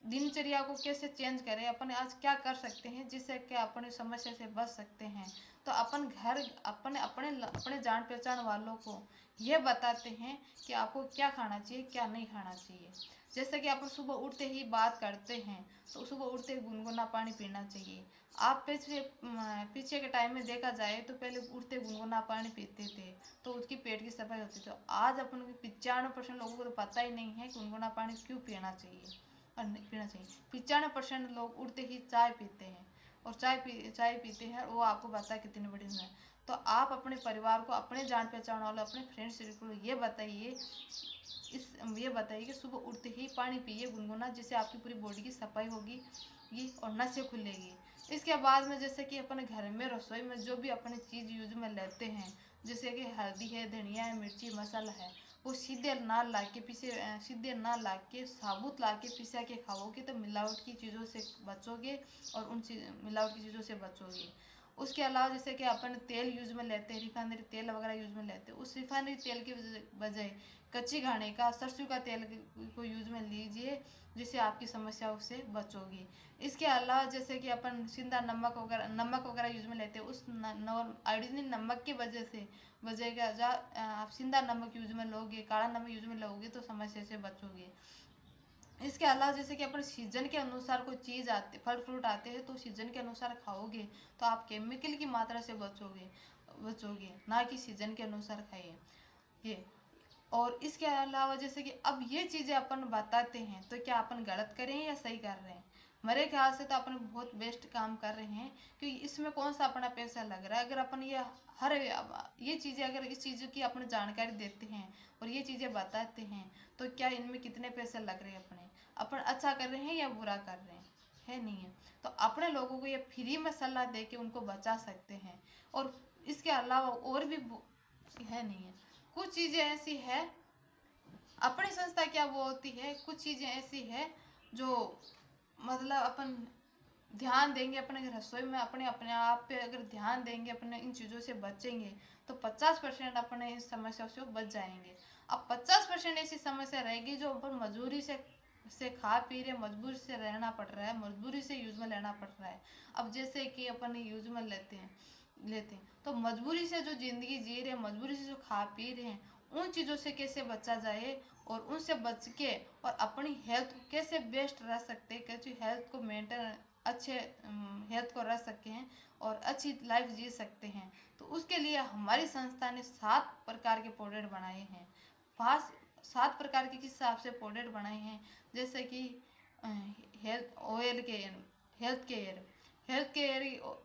दिनचर्या को कैसे चेंज करें, अपन आज क्या कर सकते हैं जिससे कि अपनी समस्या से बच सकते हैं। तो अपन घर अपने अपने अपने जान पहचान वालों को ये बताते हैं कि आपको क्या खाना चाहिए, क्या नहीं खाना चाहिए। जैसे कि अपन सुबह उठते ही बात करते हैं, तो सुबह उठते ही गुनगुना पानी पीना चाहिए। आप पीछे के टाइम में देखा जाए तो पहले उठते गुनगुना पानी पीते थे, तो उसकी पेट की सफाई होती थी। आज अपन 95% लोगों को तो पता ही नहीं है गुनगुना पानी क्यों पीना चाहिए और नहीं पीना चाहिए। 95% लोग उठते ही चाय पीते हैं, और चाय पीते हैं, वो आपको पता है कितनी बड़ी है। तो आप अपने परिवार को, अपने जान पहचान वालों, अपने फ्रेंड सर्कल को ये बताइए कि सुबह उठते ही पानी पिए गुनगुना, जिससे आपकी पूरी बॉडी की सफाई होगी और नसें खुलेगी। इसके बाद में जैसे कि अपने घर में रसोई में जो भी अपनी चीज़ यूज में लेते हैं, जैसे कि हल्दी है, धनिया है, मिर्ची मसाला है, वो सीधे ना ला के साबुत ला के पिसा के खाओगे तो मिलावट की चीज़ों से बचोगे, और मिलावट की चीज़ों से बचोगे। उसके अलावा जैसे कि अपन तेल यूज में लेते हैं, रिफाइनरी तेल वगैरह यूज में लेते हैं, उस रिफाइनरी तेल की बजाय कच्ची घानी का, सरसों का तेल को यूज में लीजिए, जिससे आपकी समस्याओं से बचोगे। इसके अलावा जैसे कि अपन सिंधा नमक वगैरह यूज में लेते हैं, उस आयोडीन नमक की बजाय आप सिंधा नमक यूज में लोगे, काला नमक यूज में लोगे तो समस्या से बचोगे। इसके अलावा जैसे कि अपन सीजन के अनुसार कोई चीज आते, फल फ्रूट आते हैं, तो सीजन के अनुसार खाओगे तो आप केमिकल की मात्रा से बचोगे, ना कि सीजन के अनुसार खाइए ये। और इसके अलावा जैसे कि अब ये चीजें अपन बताते हैं, तो क्या अपन गलत कर रहे हैं या सही कर रहे हैं? मेरे ख्याल से तो अपन बहुत बेस्ट काम कर रहे हैं, क्योंकि इसमें कौन सा अपना पैसा लग रहा है। अगर अपन ये चीजें, अगर इस चीज की अपन जानकारी देते हैं और ये चीजें बताते हैं, तो क्या इनमें कितने पैसे लग रहे हैं अपने? अपन अच्छा कर रहे हैं या बुरा कर रहे हैं? है नहीं है। तो अपने लोगों को ये फ्री में सलाह दे के उनको बचा सकते हैं। और इसके अलावा और भी है नहीं है। कुछ चीजें ऐसी है, अपनी संस्था क्या बोलती है, कुछ चीजें ऐसी है जो मतलब अपन ध्यान देंगे अपने रसोई में, अपने अपने आप पे अगर ध्यान देंगे, अपने इन चीजों से बचेंगे, तो 50% अपने इस समस्या से बच जाएंगे। अब 50% ऐसी समस्या रहेगी जो अपन मजबूरी से खा पी रहे, मजबूरी से रहना पड़ रहा है, मजबूरी से यूज में लेना पड़ रहा है। अब जैसे कि अपन यूज में लेते हैं तो मजबूरी से जो जिंदगी जी रहे हैं, मजबूरी से जो खा पी रहे हैं, उन चीज़ों से कैसे बचा जाए, और उनसे बच के और अपनी हेल्थ कैसे बेस्ट रह सकते हैं, कैसे हेल्थ को मेंटेन, अच्छे हेल्थ को रह सकते हैं और अच्छी लाइफ जी सकते हैं। तो उसके लिए हमारी संस्था ने 7 प्रकार के प्रोडक्ट बनाए हैं। 7 प्रकार के किस हिसाब से प्रोडक्ट बनाए हैं, जैसे कि health oil care, health care health care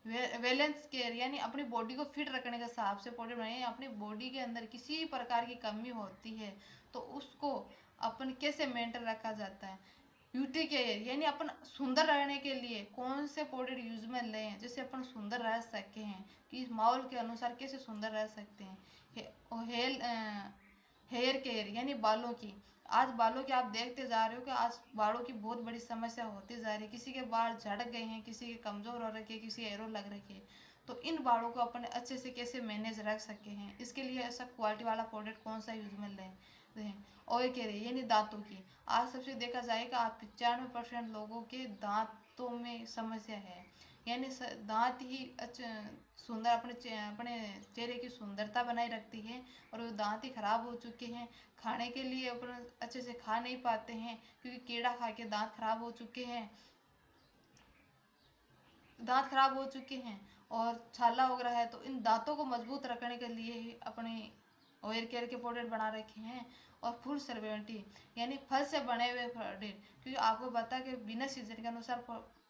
balance care, यानी अपनी बॉडी को फिट रखने के हिसाब से पाउडर बनाए हैं। अपनी बॉडी के अंदर किसी प्रकार की कमी होती है तो उसको अपन कैसे मेंटेन रखा जाता है। ब्यूटी केयर, यानी अपन सुंदर रहने के लिए कौन से पाउडर यूज में लें जिससे अपन सुंदर रह सके हैं, कि माहौल के अनुसार कैसे सुंदर रह सकते हैं। हेयर केयर, यानी बालों की, आज बालों की आप देखते जा रहे हो कि आज बालों की बहुत बड़ी समस्या होती जा रही है। किसी के बाल झड़ गए हैं, किसी के कमजोर हो रखे हैं, किसी एरो लग रखे हैं। तो इन बालों को अपन अच्छे से कैसे मैनेज रख सके हैं, इसके लिए ऐसा क्वालिटी वाला प्रोडक्ट कौन सा यूज में लें। ऑयल केयर, यानी दांतों की, आज सबसे देखा जाएगा आप 95% लोगों के दांतों में समस्या है, यानी दांत ही सुंदर अपने चेहरे की सुंदरता बनाए रखती है, और वो दांत ही खराब हो चुके हैं। खाने के लिए अपन अच्छे से खा नहीं पाते हैं, क्योंकि कीड़ा खा के दांत खराब हो चुके हैं। दांत खराब हो चुके हैं और छाला वगैरह है, तो इन दांतों को मजबूत रखने के लिए ही अपने ओयर केयर के प्रोडक्ट बना रखे हैं। और फूड सर्वेंटी यानी फल से बने हुए प्रोडक्ट, क्योंकि आपको पता है कि बिना सीजन के अनुसार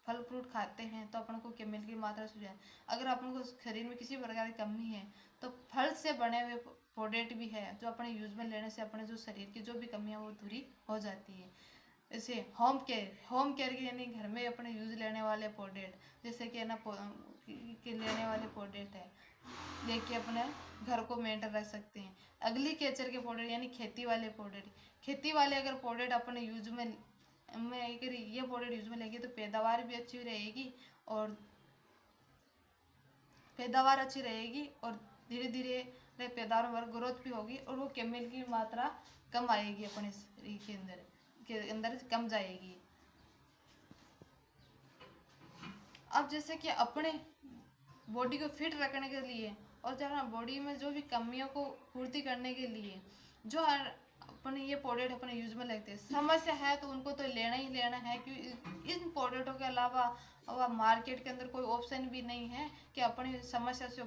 फल फ्रूट खाते हैं तो अपन को केमिकल की मात्रा से जाए। अगर अपन को शरीर में किसी प्रकार की कमी है तो फल से बने हुए प्रोडक्ट भी है जो अपने यूज में लेने से अपने जो शरीर की जो भी कमी है वो पूरी हो जाती है। जैसे होम केयर के यानी घर में अपने यूज लेने वाले प्रोडक्ट, जैसे कि है ना कि लेने वाले प्रोडक्ट है, लेके अपने घर को मेंटेन रख सकते हैं। एग्रीकल्चर के प्रोडक्ट यानी खेती वाले प्रोडक्ट, खेती वाले अगर प्रोडक्ट अपने यूज में अगर ये प्रोडक्ट यूज में लेंगे तो पैदावार भी अच्छी रहेगी और धीरे धीरे पैदावार में ग्रोथ भी होगी और वो केमिकल की मात्रा कम आएगी अपने शरीर के अंदर कम जाएगी। अब जैसे कि अपने बॉडी को फिट रखने के लिए और जहाँ बॉडी में जो भी कमियों को पूर्ति करने के लिए जो अपने ये प्रोडक्ट अपने यूज में लगते हैं, समस्या है तो उनको तो लेना ही लेना है, क्योंकि इन प्रोडक्टों के अलावा मार्केट के अंदर कोई ऑप्शन भी नहीं है कि अपनी समस्या से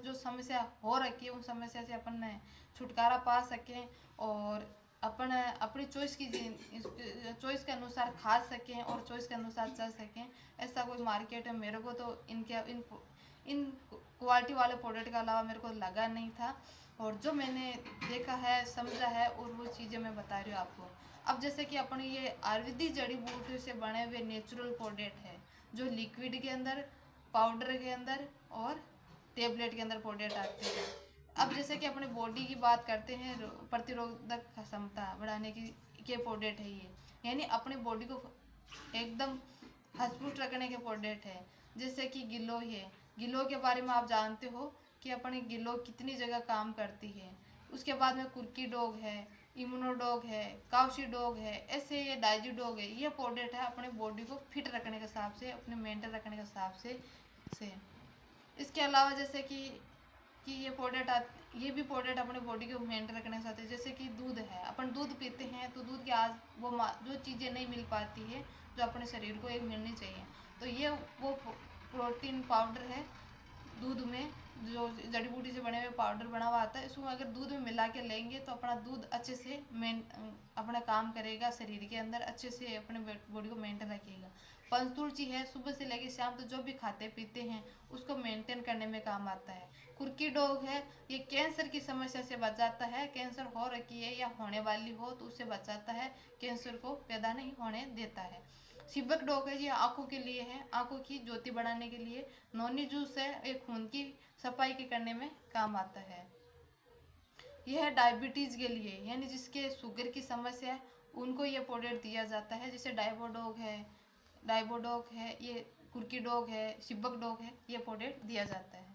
जो समस्या हो रखी है उन समस्या से अपन छुटकारा पा सकें और अपन अपनी चॉइस के अनुसार खा सकें और चॉइस के अनुसार चल सकें। ऐसा कोई मार्केट में मेरे को तो इन क्वालिटी वाले प्रोडक्ट के अलावा मेरे को लगा नहीं था, और जो मैंने देखा है समझा है और वो चीज़ें मैं बता रही हूँ आपको। अब जैसे कि अपने ये आयुर्वेदिक जड़ी बूटियों से बने हुए नेचुरल प्रोडक्ट है जो लिक्विड के अंदर, पाउडर के अंदर और टेबलेट के अंदर प्रोडक्ट आते हैं। अब जैसे कि अपने बॉडी की बात करते हैं, प्रतिरोधक क्षमता बढ़ाने की के प्रोडक्ट है ये, यानी अपनी बॉडी को एकदम मजबूत रखने के प्रोडक्ट है। जैसे कि गिलोय है, गिलोय के बारे में आप जानते हो कि अपनी गिलोय कितनी जगह काम करती है। उसके बाद में कुर्की डॉग है, इम्यूनो डॉग है, काउशी डॉग है, ऐसे ये डाइजी डॉग है। ये प्रोडक्ट है अपने बॉडी को फिट रखने के हिसाब से, अपने मेंटेन रखने के हिसाब से। इसके अलावा जैसे कि ये भी प्रोडक्ट अपने बॉडी को मेंटेन रखने के साथ है। जैसे कि दूध है, अपन दूध पीते हैं तो दूध के आज वो जो चीज़ें नहीं मिल पाती है जो अपने शरीर को एक मिलनी चाहिए, तो ये वो प्रोटीन पाउडर है दूध में, जो जड़ी बूटी से बने हुए पाउडर बना हुआ आता है। इसको अगर दूध में मिला के लेंगे तो अपना दूध अच्छे से अपना काम करेगा, शरीर के अंदर अच्छे से अपने बॉडी को मेंटेन रखेगा। पंचतुलसी है, सुबह से लेकर शाम तक जो भी खाते पीते हैं उसको मेंटेन करने में काम आता है। कुर्की डॉग है, ये कैंसर की समस्या से बचाता है, कैंसर हो रखी है या होने वाली हो तो उससे बचाता है, कैंसर को पैदा नहीं होने देता है। सिबक डॉग है, ये आंखों के लिए है, आंखों की ज्योति बढ़ाने के लिए। नोनी जूस है, ये खून की सफाई के करने में काम आता है। यह है डायबिटीज के लिए, यानी जिसके शुगर की समस्या है उनको ये प्रोडक्ट दिया जाता है। जैसे डाइबोडोग है, ये कुर्की डॉग है, सिबक डॉग है, ये प्रोडक्ट दिया जाता है।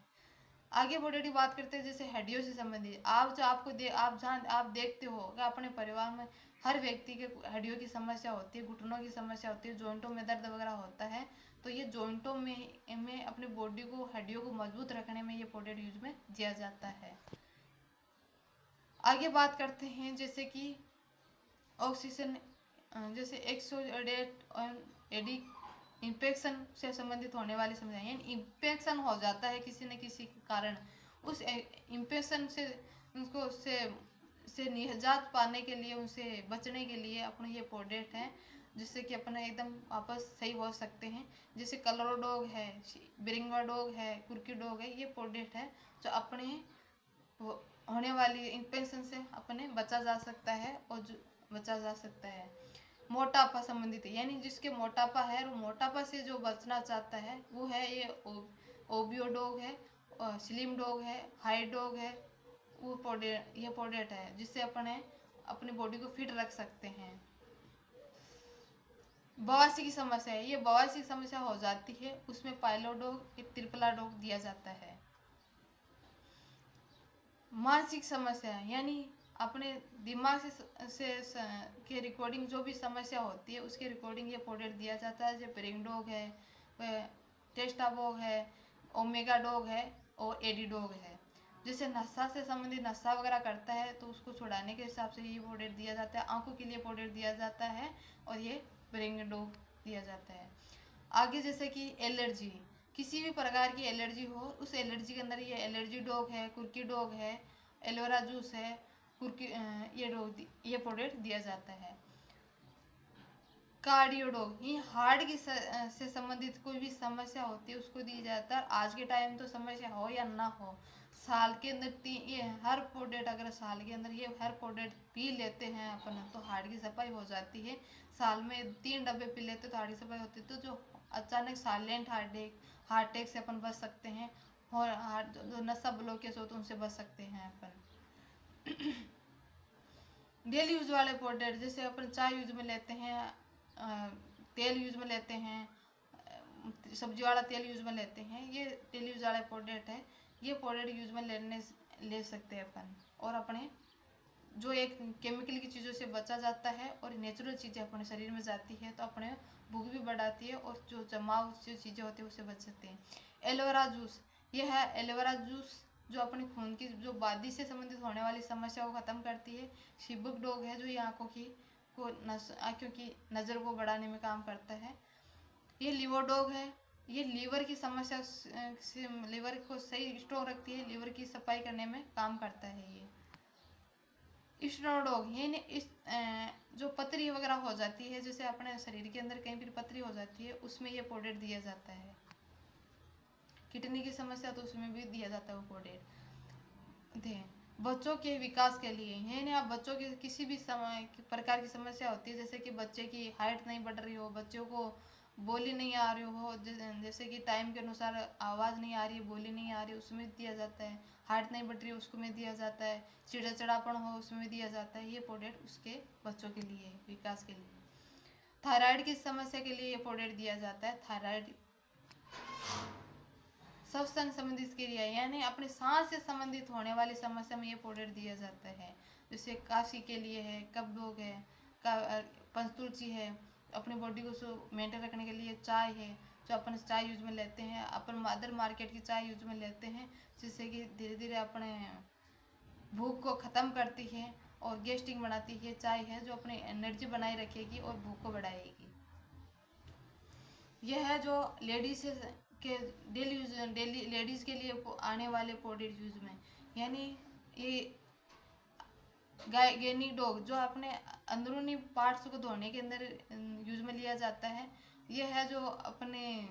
आगे प्रोडक्ट की बात करते हैं जैसे हड्डियों से संबंधित। आप देखते हो कि अपने परिवार में हर व्यक्ति के हड्डियों की समस्या होती है, घुटनों की समस्या होती है, जॉइंटों में दर्द वगैरह होता है, तो ये जॉइंटों में अपनी बॉडी को, हड्डियों को मजबूत रखने में ये प्रोडक्ट यूज में दिया जाता है। आगे बात करते हैं जैसे कि ऑक्सीजन, जैसे एक्सोडेट और एडिक इन्फेक्शन से संबंधित होने वाली समस्या, यानी इन्फेक्शन हो जाता है किसी न किसी के कारण, उस इन्फेक्शन से उनको से निजात पाने के लिए, उनसे बचने के लिए अपने ये प्रोडक्ट हैं जिससे कि अपने एकदम वापस सही हो सकते हैं। जैसे कलरो डॉग है, बिरिंगा डॉग है, कुर्की डॉग है, ये प्रोडक्ट है जो अपने होने वाली इन्फेक्शन से अपने बचा जा सकता है और बचा जा सकता है। मोटापा संबंधित है, यानी जिसके मोटापा है वो मोटापा से जो बचना चाहता है वो है ये ओबियो डॉग है, स्लिम डॉग है, हाई डॉग है, ये प्रोडक्ट है जिससे अपनी बॉडी को फिट रख सकते हैं। बवासीर की समस्या है, ये बवासीर की समस्या हो जाती है उसमें पाइलो डॉग, एक त्रिपला डॉग दिया जाता है। मानसिक समस्या यानी अपने दिमाग के रिकॉर्डिंग जो भी समस्या होती है उसके रिकॉर्डिंग ये प्रोडक्ट दिया जाता है। जो ब्रेन डॉग है, टेस्टा डॉग है, ओमेगा डॉग है और एडी डॉग है। जैसे नशा से संबंधित नशा वगैरह करता है तो उसको छुड़ाने के हिसाब से ये प्रोडक्ट दिया जाता है। आंखों के लिए प्रोडक्ट दिया जाता है और ये ब्रेन डॉग दिया जाता है। आगे जैसे कि एलर्जी, किसी भी प्रकार की एलर्जी हो, उस एलर्जी के अंदर ये एलर्जी डॉग है, कुर्की डॉग है, एलोवेरा जूस है, कुर्की ये प्रोडक्ट दिया जाता है। कार्डियो डॉग, ये हार्ट की से संबंधित कोई भी समस्या होती है उसको दी जाता है। आज के टाइम तो समस्या हो या ना हो, साल के अंदर ये हर प्रोडक्ट, अगर साल के अंदर ये हर प्रोडक्ट पी लेते हैं अपन तो हार्ट की सफाई हो जाती है। साल में 3 डब्बे पी लेते तो हार्ट की सफाई होती है। तो जो अचानक साइलेंट हार्ट अटैक से अपन बच सकते हैं, और हार्ट जो नसा ब्लॉकेज हो तो उनसे बच सकते हैं अपन। डेली यूज वाले प्रोडक्ट जैसे अपन चाय यूज में लेते हैं, तेल यूज में लेते हैं, सब्जी वाला तेल यूज में लेते हैं, ये डेली यूज वाला प्रोडक्ट है। ये प्रोडक्ट यूज में ले सकते हैं अपन, और अपने जो एक केमिकल की चीज़ों से बचा जाता है और नेचुरल चीज़ें अपने शरीर में जाती है तो अपने भूख भी बढ़ाती है, और जो जमाव जो चीज़ें होती है उससे बच सकते हैं। एलोवेरा जूस, ये है एलोवेरा जूस जो अपने खून की जो बादी से संबंधित होने वाली समस्या को खत्म करती है। शिबुक डॉग है जो ये आंखों की आंखों की नज़र को बढ़ाने में काम करता है। ये लीवर डॉग है, ये लीवर की समस्या से लीवर को सही स्ट्रॉन्ग रखती है, लीवर की सफाई करने में काम करता है। ये स्टोनोडॉग, ये इस जो पतरी वगैरह हो जाती है, जैसे अपने शरीर के अंदर कहीं भी पतरी हो जाती है उसमें ये प्रोडक्ट दिया जाता है। किडनी की समस्या तो उसमें भी दिया जाता है वो प्रोडक्ट। बच्चों के विकास के लिए, यानी आप बच्चों के किसी भी प्रकार की समस्या होती है, जैसे कि बच्चे की हाइट नहीं बढ़ रही हो, बच्चों को बोली नहीं आ रही हो, जैसे कि टाइम के अनुसार आवाज़ नहीं आ रही है, बोली नहीं आ रही है, उसमें दिया जाता है। हाइट नहीं बढ़ रही है उसको में दिया जाता है। चिड़चिड़ापन हो उसमें दिया जाता है। ये प्रोडक्ट उसके बच्चों के लिए, विकास के लिए। थायराइड की समस्या के लिए ये प्रोडक्ट दिया जाता है। थायराइड श्वसन संबंधित क्रिया, यानी अपने सांस से संबंधित होने वाली समस्या में ये प्रोडक्ट दिया जाता है। जैसे काशी के लिए है, कब्ज है, पंचतुलसी है, अपनी बॉडी को मेंटेन रखने के लिए चाय है जो अपन चाय यूज में लेते हैं, अपन मदर मार्केट की चाय यूज में लेते हैं, जिससे कि धीरे धीरे अपने भूख को ख़त्म करती है और गैस्ट्रिक बनाती है। चाय है जो अपनी एनर्जी बनाए रखेगी और भूख को बढ़ाएगी। यह है जो लेडीज के डेली लेडीज के लिए आने वाले प्रोडक्ट यूज में, यानी ये गैनी डॉग जो अपने अंदरूनी पार्ट्स को धोने के अंदर यूज में लिया जाता है। यह है जो अपने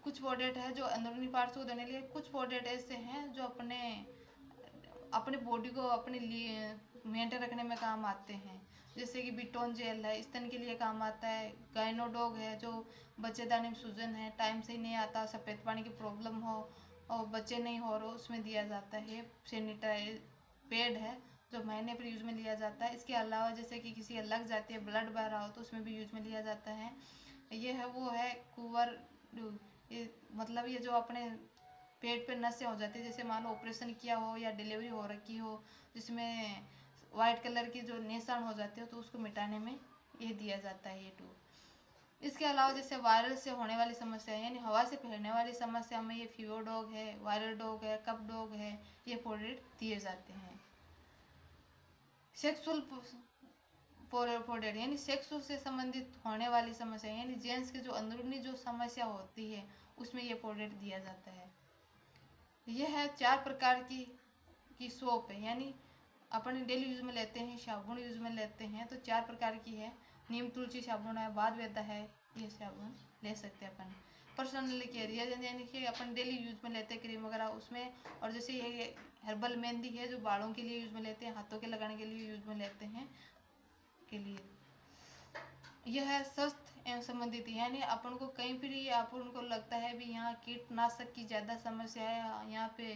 कुछ प्रोडक्ट है जो अंदरूनी पार्ट्स को धोने के लिए, कुछ प्रोडक्ट ऐसे हैं जो अपने बॉडी को अपने लिए मेंटेन रखने में काम आते हैं। जैसे कि बिटोन जेल है, स्तन के लिए काम आता है। गाइनोडॉग है जो बच्चेदानी में सूजन है, टाइम से ही नहीं आता, सफ़ेद पानी की प्रॉब्लम हो और बच्चे नहीं हो रहे, उसमें दिया जाता है। सैनिटाइज पैड है जो महीने पर यूज में लिया जाता है। इसके अलावा जैसे कि किसी का लग जाती है, ब्लड बह रहा हो तो उसमें भी यूज में लिया जाता है। ये है वो है कुवर, ये मतलब ये जो अपने पेट पे नसें हो जाती है, जैसे मान लो ऑपरेशन किया हो या डिलीवरी हो रखी हो, जिसमें वाइट कलर की जो निशान हो जाते हो तो उसको मिटाने में ये दिया जाता है ये टूल। इसके अलावा जैसे वायरल से होने वाली समस्या यानी हवा से फैलने वाली समस्या में ये फीवर डॉग है, वायरल डॉग है, कप डॉग है, ये प्रोडक्ट दिए जाते हैं। सेक्सुअल प्रोडक्ट यानी सेक्स से संबंधित होने वाली समस्या, यानी जेंट्स की जो अंदरूनी जो समस्या होती है उसमें ये प्रोडक्ट दिया जाता है। यह है 4 प्रकार की सोप है, यानी अपन डेली यूज में लेते हैं, साबुन यूज में लेते हैं तो 4 प्रकार की है। नीम तुलसी साबुन है, बाद वेदा है, ये साबुन ले सकते हैं अपन। पर्सनल केयर यानी कि अपन डेली यूज में लेते हैं क्रीम वगैरह उसमें। और जैसे ये हर्बल मेहंदी है जो बालों के लिए यूज में लेते हैं, हाथों के लगाने के लिए यूज में लेते हैं के लिए। यह है स्वास्थ्य एवं संबंधित, यानी अपन को कहीं भी अपन को लगता है भी यहाँ कीटनाशक की ज़्यादा समस्या है, यहाँ पे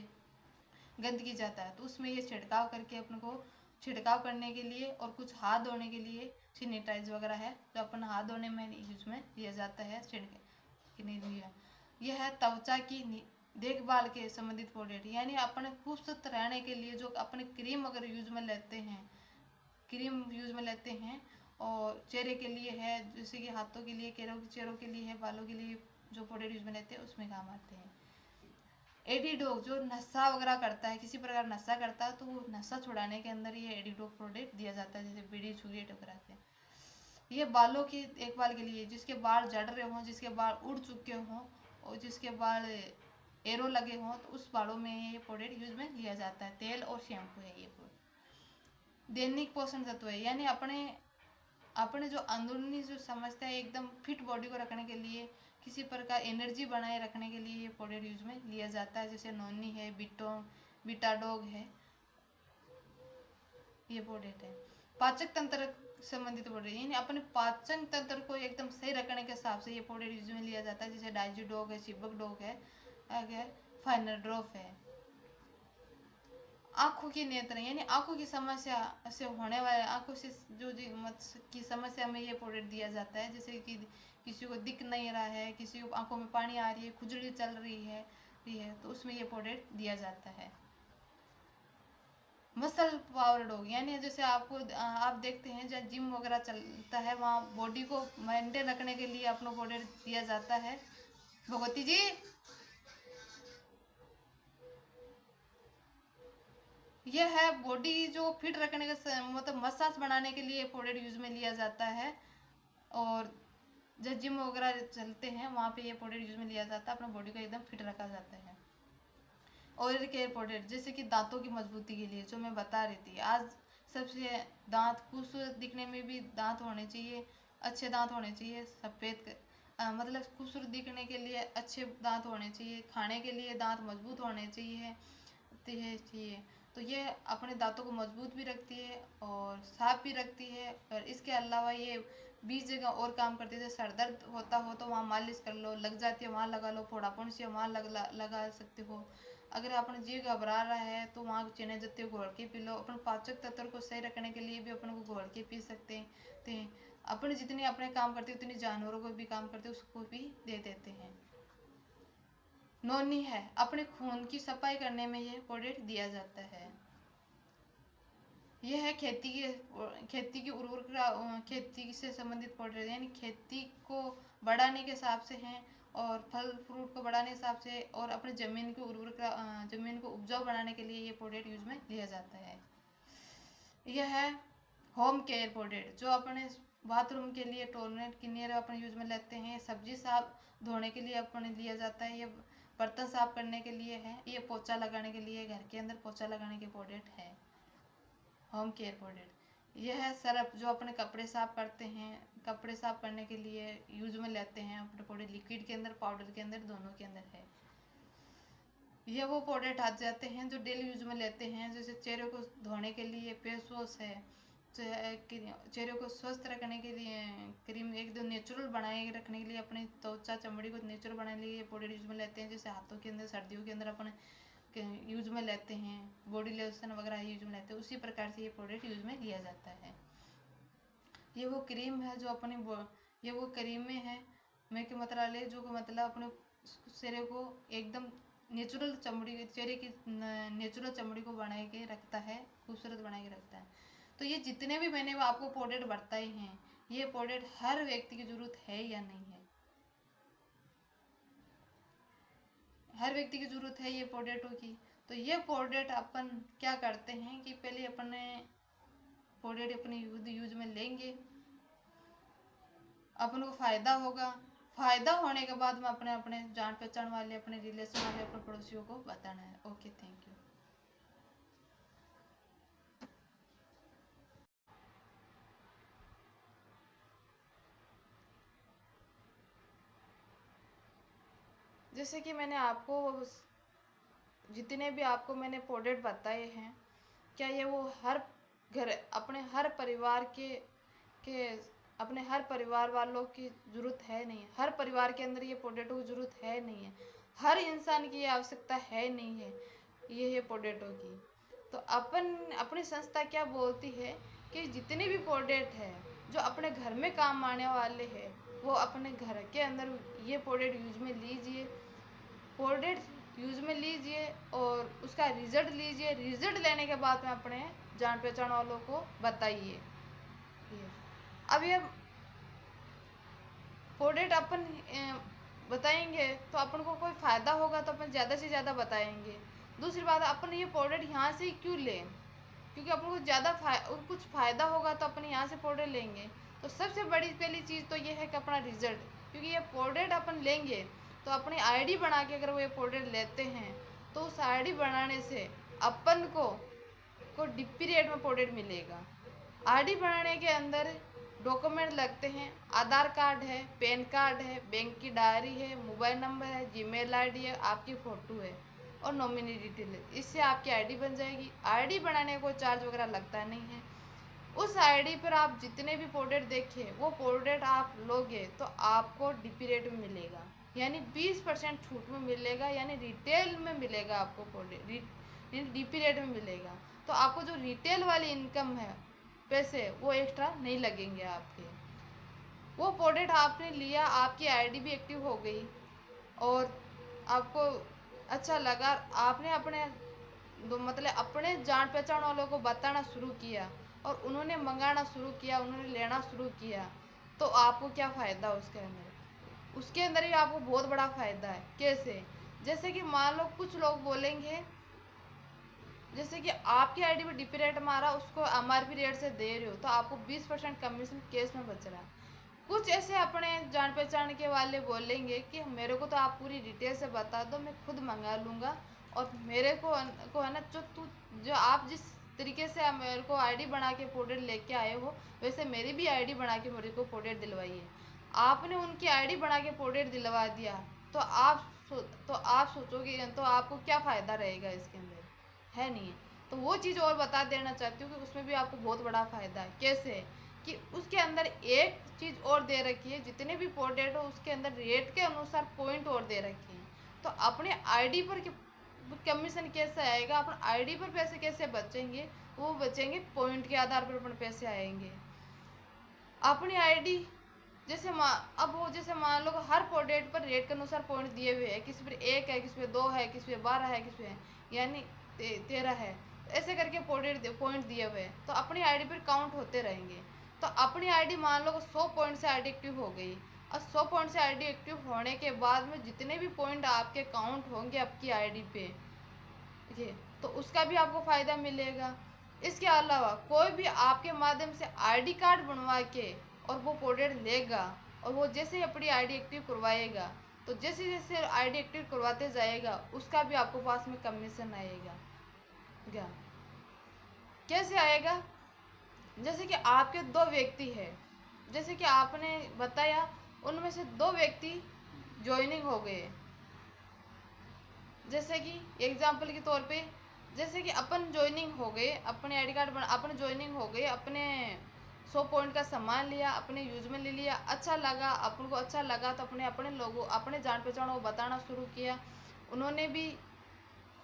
गंदगी जाता है, तो उसमें ये छिड़काव करके अपन को छिड़काव करने के लिए, और कुछ हाथ धोने के लिए सैनिटाइज वगैरह है जो अपन हाथ धोने में यूज में लिया जाता है छिड़के नहीं लिया। यह है त्वचा की देखभाल के संबंधित प्रोडक्ट, यानी अपने खूबसूरत रहने के लिए जो अपने क्रीम अगर यूज में लेते हैं, क्रीम यूज में लेते हैं, और चेहरे के लिए है, जैसे कि हाथों के लिए, चेहरों के लिए है, बालों के लिए जो प्रोडक्ट यूज में लेते हैं उसमें काम आते हैं। एडीडोग जो नशा वगैरह करता है, किसी प्रकार नशा करता है तो वो नशा छुड़ाने के अंदर ये एडीडोग प्रोडक्ट दिया जाता है, जैसे बीड़ी सिगरेट वगैरह से। ये बालों की देखभाल के लिए, जिसके बाल झड़ रहे हों, जिसके बाल उड़ चुके हों और जिसके बाल एरो लगे हों, तो उस बालों में ये प्रोडक्ट यूज में लिया जाता है। तेल और शैम्पू है ये दैनिक पोषण तत्व है, यानी अपने अपने जो अंदरूनी जो समस्या है एकदम फिट बॉडी को रखने के लिए, किसी प्रकार एनर्जी बनाए रखने के लिए ये प्रोडक्ट यूज में लिया जाता है। जैसे नोनी है, बिटाडोग है, ये प्रोडक्ट है। पाचक तंत्र संबंधित प्रोडक्ट, यानी अपने पाचन तंत्र को एकदम सही रखने के हिसाब से ये प्रोडक्ट यूज में लिया जाता है। जैसे डाइजी डॉग है, शिबक डॉग है, फाइनल ड्रॉप है। आंखों की नेत्र, यानी आंखों की समस्या से होने वाले आंखों से जो की समस्या में ये प्रोडक्ट दिया जाता है। जैसे कि किसी को दिख नहीं रहा है, किसी को आंखों में पानी आ रही है, खुजली चल रही है तो उसमें ये प्रोडक्ट दिया जाता है। मसल पावर डॉग, यानी जैसे आपको आप देखते हैं जहाँ जिम वगैरह चलता है, वहाँ बॉडी को मेंटेन रखने के लिए अपना प्रोडक्ट दिया जाता है। भगवती जी, ये है बॉडी जो फिट रखने का मतलब मसाज बनाने के लिए प्रोडक्ट यूज में लिया जाता है। और जब जिम वगैरह चलते हैं वहाँ पे ये प्रोडक्ट यूज में लिया जाता है, अपना बॉडी को एकदम फिट रखा जाता है। ओरल केयर प्रोडक्ट, जैसे कि दांतों की मजबूती के लिए जो मैं बता रही थी आज, सबसे दांत खूबसूरत दिखने में भी दांत होने चाहिए, अच्छे दांत होने चाहिए, सफ़ेद मतलब खूबसूरत दिखने के लिए अच्छे दांत होने चाहिए, खाने के लिए दांत मजबूत होने चाहिए। तो ये अपने दांतों को मजबूत भी रखती है और साफ भी रखती है। और इसके अलावा ये 20 जगह और काम करती है। जैसे सर दर्द होता हो तो वहाँ मालिश कर लो, लग जाती है वहाँ लगा लो, फोड़ापन से वहाँ लगा सकते हो। अगर अपने जी घबरा रहा है तो वहाँ चने जत्ते घोल के पी लो। अपन पाचक तंत्र को सही रखने के लिए भी अपन को घोल के पी सकते हैं। अपने जितने अपने काम करते हैं उतनी जानवरों को भी काम करते हैं उसको भी दे देते हैं। नोनी है, अपने खून की सफाई करने में ये प्रोडक्ट दिया जाता है। यह है खेती की उर्वरकता, खेती से संबंधित प्रोडक्ट, यानी खेती को बढ़ाने के हिसाब से हैं और फल फ्रूट को बढ़ाने के हिसाब से और अपने जमीन की उर्वरकता जमीन को उपजाऊ बनाने के लिए ये प्रोडक्ट यूज में लिया जाता है। यह है होम केयर प्रोडक्ट, जो अपने बाथरूम के लिए, टॉयलेट क्लीनर अपने यूज में लेते हैं। सब्जी साफ धोने के लिए अपने लिया जाता है। ये बर्तन साफ करने के लिए है, ये पोछा लगाने के लिए, घर के अंदर पोछा लगाने के प्रोडक्ट है होम केयर प्रोडक्ट। यह है सर्फ, जो अपने कपड़े साफ करते हैं, कपड़े साफ करने के लिए यूज में लेते हैं अपने प्रोडक्ट, लिक्विड के अंदर, पाउडर के अंदर, दोनों के अंदर है। ये वो प्रोडक्ट आ जाते हैं जो डेली यूज में लेते हैं। जैसे चेहरे को धोने के लिए फेस वॉश है, चेहरे को स्वस्थ रखने के लिए क्रीम, एकदम नेचुरल बनाए रखने के लिए, अपनी त्वचा चमड़ी को नेचुरल बनाने के लिए प्रोडक्ट यूज में लेते हैं। जैसे हाथों के अंदर सर्दियों के अंदर अपन यूज में लेते हैं, बॉडी लोशन वगैरह यूज में लेते हैं, उसी प्रकार से ये प्रोडक्ट यूज में लिया जाता है। ये वो क्रीम है जो अपनी ये वो क्रीमें है मैं के मतलब जो मतलब अपने चेहरे को एकदम नेचुरल चमड़ी, चेहरे की नेचुरल चमड़ी को बना के रखता है, खूबसूरत बना के रखता है। तो ये जितने भी मैंने आपको प्रोडक्ट बताए हैं, ये प्रोडक्ट हर व्यक्ति की जरूरत है या नहीं है? हर व्यक्ति की जरूरत है ये प्रोडक्टों की। तो ये प्रोडक्ट अपन क्या करते हैं कि पहले अपने प्रोडक्ट अपने यूज में लेंगे, अपन को फायदा होगा। फायदा होने के बाद में अपने अपने जान पहचान वाले, अपने रिलेशन वाले, अपने पड़ोसियों को बताना है। Okay, thank you. जैसे कि मैंने आपको जितने भी आपको मैंने प्रोडक्ट बताए हैं, क्या ये वो हर घर, अपने हर परिवार के अपने हर परिवार वालों की जरूरत है? नहीं है। हर परिवार के अंदर ये प्रोडक्टों की जरूरत है? नहीं है। हर इंसान की ये आवश्यकता है? नहीं है ये है प्रोडक्टों की। तो अपन अपनी संस्था क्या बोलती है कि जितने भी प्रोडक्ट है जो अपने घर में काम आने वाले हैं, वो अपने घर के अंदर ये प्रोडक्ट यूज में लीजिए, प्रोडक्ट यूज में लीजिए और उसका रिजल्ट लीजिए। रिजल्ट लेने के बाद में अपने जान पहचान वालों को बताइए। अब ये प्रोडक्ट अपन बताएंगे तो अपन को कोई फायदा होगा तो अपन ज़्यादा से ज़्यादा बताएंगे। दूसरी बात, अपन ये प्रोडक्ट यहाँ से क्यों लें? क्योंकि अपन को ज़्यादा कुछ फ़ायदा होगा तो अपन यहाँ से प्रोडक्ट लेंगे। तो सबसे बड़ी पहली चीज़ तो ये है कि अपना रिजल्ट, क्योंकि ये पोर्ट्रेट अपन लेंगे तो अपनी आईडी बना के अगर वो ये पोर्ट्रेट लेते हैं तो उस आईडी बनाने से अपन को डीपी रेट में पोर्ट्रेट मिलेगा। आईडी बनाने के अंदर डॉक्यूमेंट लगते हैं, आधार कार्ड है, पैन कार्ड है, बैंक की डायरी है, मोबाइल नंबर है, जीमेल आईडी है, आपकी फ़ोटो है और नॉमिनी डिटेल है। इससे आपकी आईडी बन जाएगी। आईडी बनाने को चार्ज वगैरह लगता नहीं है। उस आईडी पर आप जितने भी पोर्ट्रेट देखे वो पोर्ट्रेट आप लोगे तो आपको डीपी रेट में मिलेगा, यानी 20% छूट में मिलेगा, यानी रिटेल में मिलेगा आपको पोर्ट्रेट, डीपी रेट में मिलेगा। तो आपको जो रिटेल वाली इनकम है पैसे वो एक्स्ट्रा नहीं लगेंगे आपके। वो पोर्ट्रेट आपने लिया, आपकी आईडी भी एक्टिव हो गई और आपको अच्छा लगा, आपने अपने मतलब अपने जान पहचान वालों को बताना शुरू किया और उन्होंने मंगाना शुरू किया, उन्होंने लेना शुरू किया, तो आपको क्या फ़ायदा उसके अंदर? उसके अंदर ही आपको बहुत बड़ा फ़ायदा है। कैसे? जैसे कि मान लो कुछ लोग बोलेंगे, जैसे कि आपकी आईडी पे डीपी रेट मारा, उसको एमआरपी रेट से दे रहे हो तो आपको 20% कमीशन केस में बच रहा है। कुछ ऐसे अपने जान पहचान के वाले बोलेंगे कि मेरे को तो आप पूरी डिटेल से बता दो, मैं खुद मंगा लूँगा और मेरे को है ना जो आप जिस तरीके से आप मेरे को आईडी बना के पोर्ट्रेट लेके आए हो वैसे मेरी भी आईडी बना के मेरे को पोर्ट्रेट दिलवाइए। आपने उनकी आईडी बना के पोर्ट्रेट दिलवा दिया तो आप सोचोगे तो आपको क्या फ़ायदा रहेगा इसके अंदर, है नहीं। तो वो चीज़ और बता देना चाहती हूँ कि उसमें भी आपको बहुत बड़ा फ़ायदा है। कैसे? कि उसके अंदर एक चीज़ और दे रखी है, जितने भी पोर्ट्रेट हो उसके अंदर रेट के अनुसार पॉइंट और दे रखे हैं। तो अपने आईडी पर कमीशन कैसे आएगा, अपने आईडी पर पैसे कैसे बचेंगे? वो बचेंगे पॉइंट के आधार पर अपने पैसे आएंगे। अपनी आईडी जैसे अब वो जैसे मान लो हर पोर्ट्रेट पर रेट के अनुसार पॉइंट दिए हुए हैं, किसी पर 1 है, किसी पे 2 है, किसी पे 12 है, किसी पे यानी 13 है, ऐसे करके पोर्ट्रेट पॉइंट दिए हुए हैं। तो अपनी आईडी पर काउंट होते रहेंगे। तो अपनी आईडी मान लो 100 पॉइंट से आईडी एक्टिव हो गई और 100 पॉइंट से आईडी एक्टिव होने के बाद में जितने भी पॉइंट आपके काउंट होंगे आपकी आईडी पे, ये तो उसका भी आपको फ़ायदा मिलेगा। इसके अलावा कोई भी आपके माध्यम से आईडी कार्ड बनवा के और वो पोर्ट्रेट लेगा और वो जैसे ही अपनी आईडी एक्टिव करवाएगा तो जैसे जैसे आईडी एक्टिव करवाते जाएगा उसका भी आपको पास में कमीशन आएगा। क्या कैसे आएगा? जैसे कि आपके 2 व्यक्ति है, जैसे कि आपने बताया उनमें से 2 व्यक्ति ज्वाइनिंग हो गए, जैसे कि एग्जाम्पल के तौर पे जैसे कि अपन ज्वाइनिंग हो गए, अपने आईडी कार्ड बना, अपन ज्वाइनिंग हो गए, अपने 100 पॉइंट का सामान लिया, अपने यूज में ले लिया, अच्छा लगा, अपन को अच्छा लगा तो अपने अपने लोगों अपने जान पहचान को बताना शुरू किया। उन्होंने भी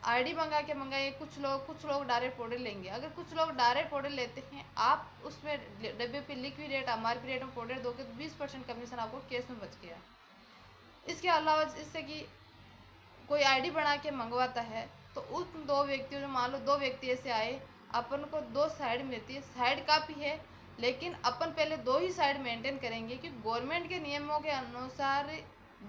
आईडी मंगाए, कुछ लोग डायरेक्ट पोर्ट्रेट लेंगे। अगर कुछ लोग डायरेक्ट पोर्ट्रेट लेते हैं, आप उसमें डब्बे पे लिक्विड रेट एमआरपी रेट में पोर्ट्रेट दोगे तो 20% कमीशन आपको केस में बच गया। इसके अलावा इससे कि कोई आईडी बना के मंगवाता है तो उन 2 व्यक्तियों, मान लो 2 व्यक्ति ऐसे आए, अपन को 2 साइड मिलती है, साइड काफ़ी है लेकिन अपन पहले 2 ही साइड मेंटेन करेंगे कि गवर्नमेंट के नियमों के अनुसार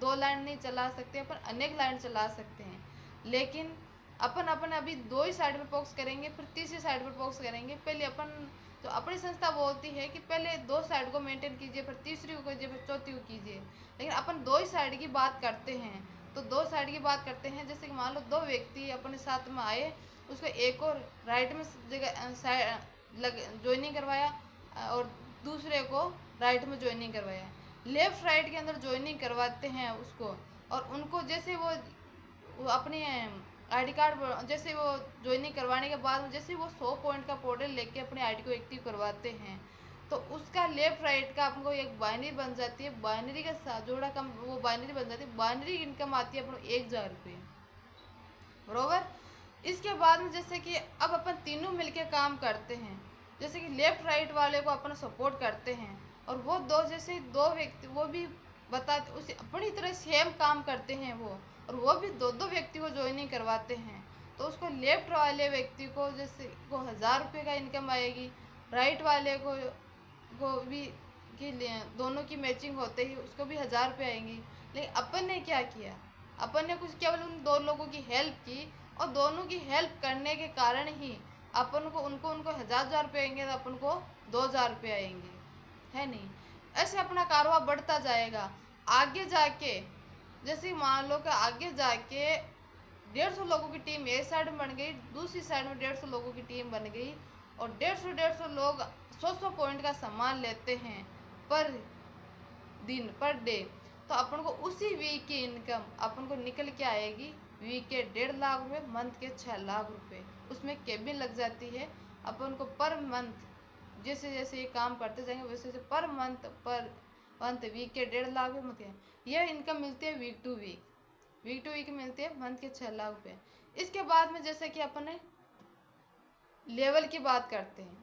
2 लाइन नहीं चला सकते, अपन अनेक लाइन चला सकते हैं। लेकिन अपन अभी 2 ही साइड पर फोकस करेंगे, फिर तीसरी साइड पर फोकस करेंगे। पहले अपन तो अपनी संस्था बोलती है कि पहले 2 साइड को मेंटेन कीजिए, फिर तीसरी को कीजिए, फिर चौथी को कीजिए, लेकिन अपन 2 ही साइड की बात करते हैं। तो 2 साइड की बात करते हैं, जैसे कि मान लो 2 व्यक्ति अपने साथ में आए, उसको एक और राइट में जगह ज्वाइनिंग करवाया और दूसरे को राइट में ज्वाइनिंग करवाया। लेफ्ट राइट के अंदर ज्वाइनिंग करवाते हैं उसको, और उनको जैसे वो अपनी आईडी कार्ड जैसे वो ज्वाइनिंग करवाने के बाद जैसे वो 100 पॉइंट का पोर्टल लेके अपनी आईडी को एक्टिव करवाते हैं तो उसका लेफ्ट राइट का आपको एक बाइनरी बन जाती है, बाइनरी का जोड़ा कम वो बाइनरी बन जाती है, बाइनरी इनकम आती है अपने 1000 रुपये, बरोबर। इसके बाद में जैसे कि अब अपन तीनों मिलके काम करते हैं, जैसे कि लेफ्ट राइट वाले को अपन सपोर्ट करते हैं और वो जैसे 2 व्यक्ति वो भी बताते उसे अपनी तरह सेम काम करते हैं वो, और वो भी 2 व्यक्ति को ज्वाइनिंग करवाते हैं तो उसको लेफ्ट वाले व्यक्ति को जैसे को 1000 रुपये का इनकम आएगी, राइट वाले को भी कि दोनों की मैचिंग होते ही उसको भी 1000 रुपये आएंगी। लेकिन अपन ने क्या किया, अपन ने कुछ केवल उन 2 लोगों की हेल्प की और दोनों की हेल्प करने के कारण ही अपन को उनको 1000 रुपये आएंगे तो अपन को 2000 रुपये आएंगे, है नहीं। ऐसे अपना कारोबार बढ़ता जाएगा। आगे जाके जैसे मान लो कि आगे जाके 150 लोगों की टीम एक साइड में बन गई, दूसरी साइड में 150 लोगों की टीम बन गई, और 150 लोग 100 पॉइंट का सामान लेते हैं पर दिन, पर डे। तो अपन को उसी वीक की इनकम अपन को निकल के आएगी, वीक के 1.5 लाख रुपए, मंथ के 6 लाख रुपए। उसमें केबिन लग जाती है। अपन को पर मंथ जैसे जैसे ये काम करते जाएंगे वैसे वैसे पर मंथ वीक के 1.5 लाख रुपए यह इनकम मिलती है वीक टू वीक मिलती है, मंथ के 6 लाख रुपए। इसके बाद में जैसे कि अपन लेवल की बात करते हैं,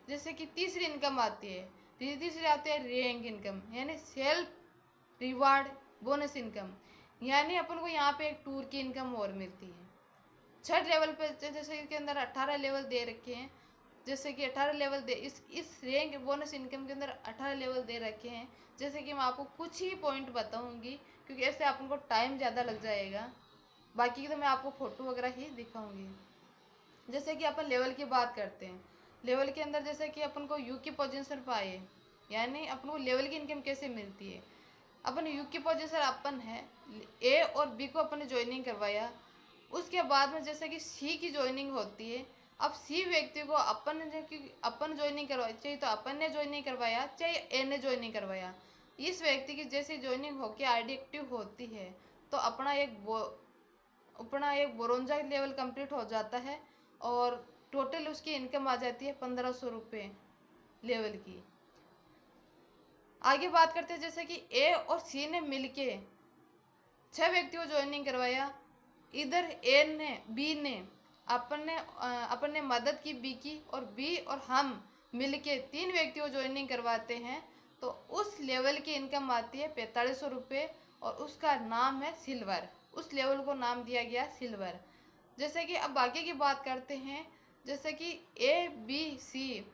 जैसे कि तीसरी इनकम आती है, तीसरी आती है रैंक इनकम, यानी सेल्फ रिवार्ड बोनस इनकम। यानी अपन को यहाँ पे एक टूर की इनकम और मिलती है। 6 लेवल पे जैसे के अंदर 18 लेवल दे रखे हैं, जैसे कि 18 लेवल दे इस रैंक बोनस इनकम के अंदर 18 लेवल दे रखे हैं। जैसे कि मैं आपको कुछ ही पॉइंट बताऊंगी क्योंकि ऐसे अपन को टाइम ज़्यादा लग जाएगा, बाकी तो मैं आपको फोटो वगैरह ही दिखाऊंगी। जैसे कि अपन लेवल की बात करते हैं, लेवल के अंदर जैसे कि अपन को यू की पोजीशन पर आए, यानी अपन को लेवल की इनकम कैसे मिलती है। अपन यू की पोजीशन अपन है, ए और बी को अपन ने ज्वाइनिंग करवाया, उसके बाद में जैसे कि सी की ज्वाइनिंग होती है। अब सी व्यक्ति को अपन ज्वाइनिंग करवाई, चाहे तो अपन ने ज्वाइनिंग करवाया चाहे ए ने ज्वाइनिंग करवाया, इस व्यक्ति की जैसे ज्वाइनिंग होके आईडी एक्टिव होती है तो अपना एक ब्रोंजा लेवल कंप्लीट हो जाता है और टोटल उसकी इनकम आ जाती है 1500 रुपये लेवल की। आगे बात करते हैं, जैसे कि ए और सी ने मिलके 6 व्यक्तियों को ज्वाइनिंग करवाया। इधर ए ने बी ने अपन ने मदद की बी की, और बी और हम मिलके 3 व्यक्तियों को ज्वाइनिंग करवाते हैं तो उस लेवल की इनकम आती है 4500 रुपये, और उसका नाम है सिल्वर। उस लेवल को नाम दिया गया सिल्वर। जैसे कि अब आगे की बात करते हैं, जैसे कि ए बी सी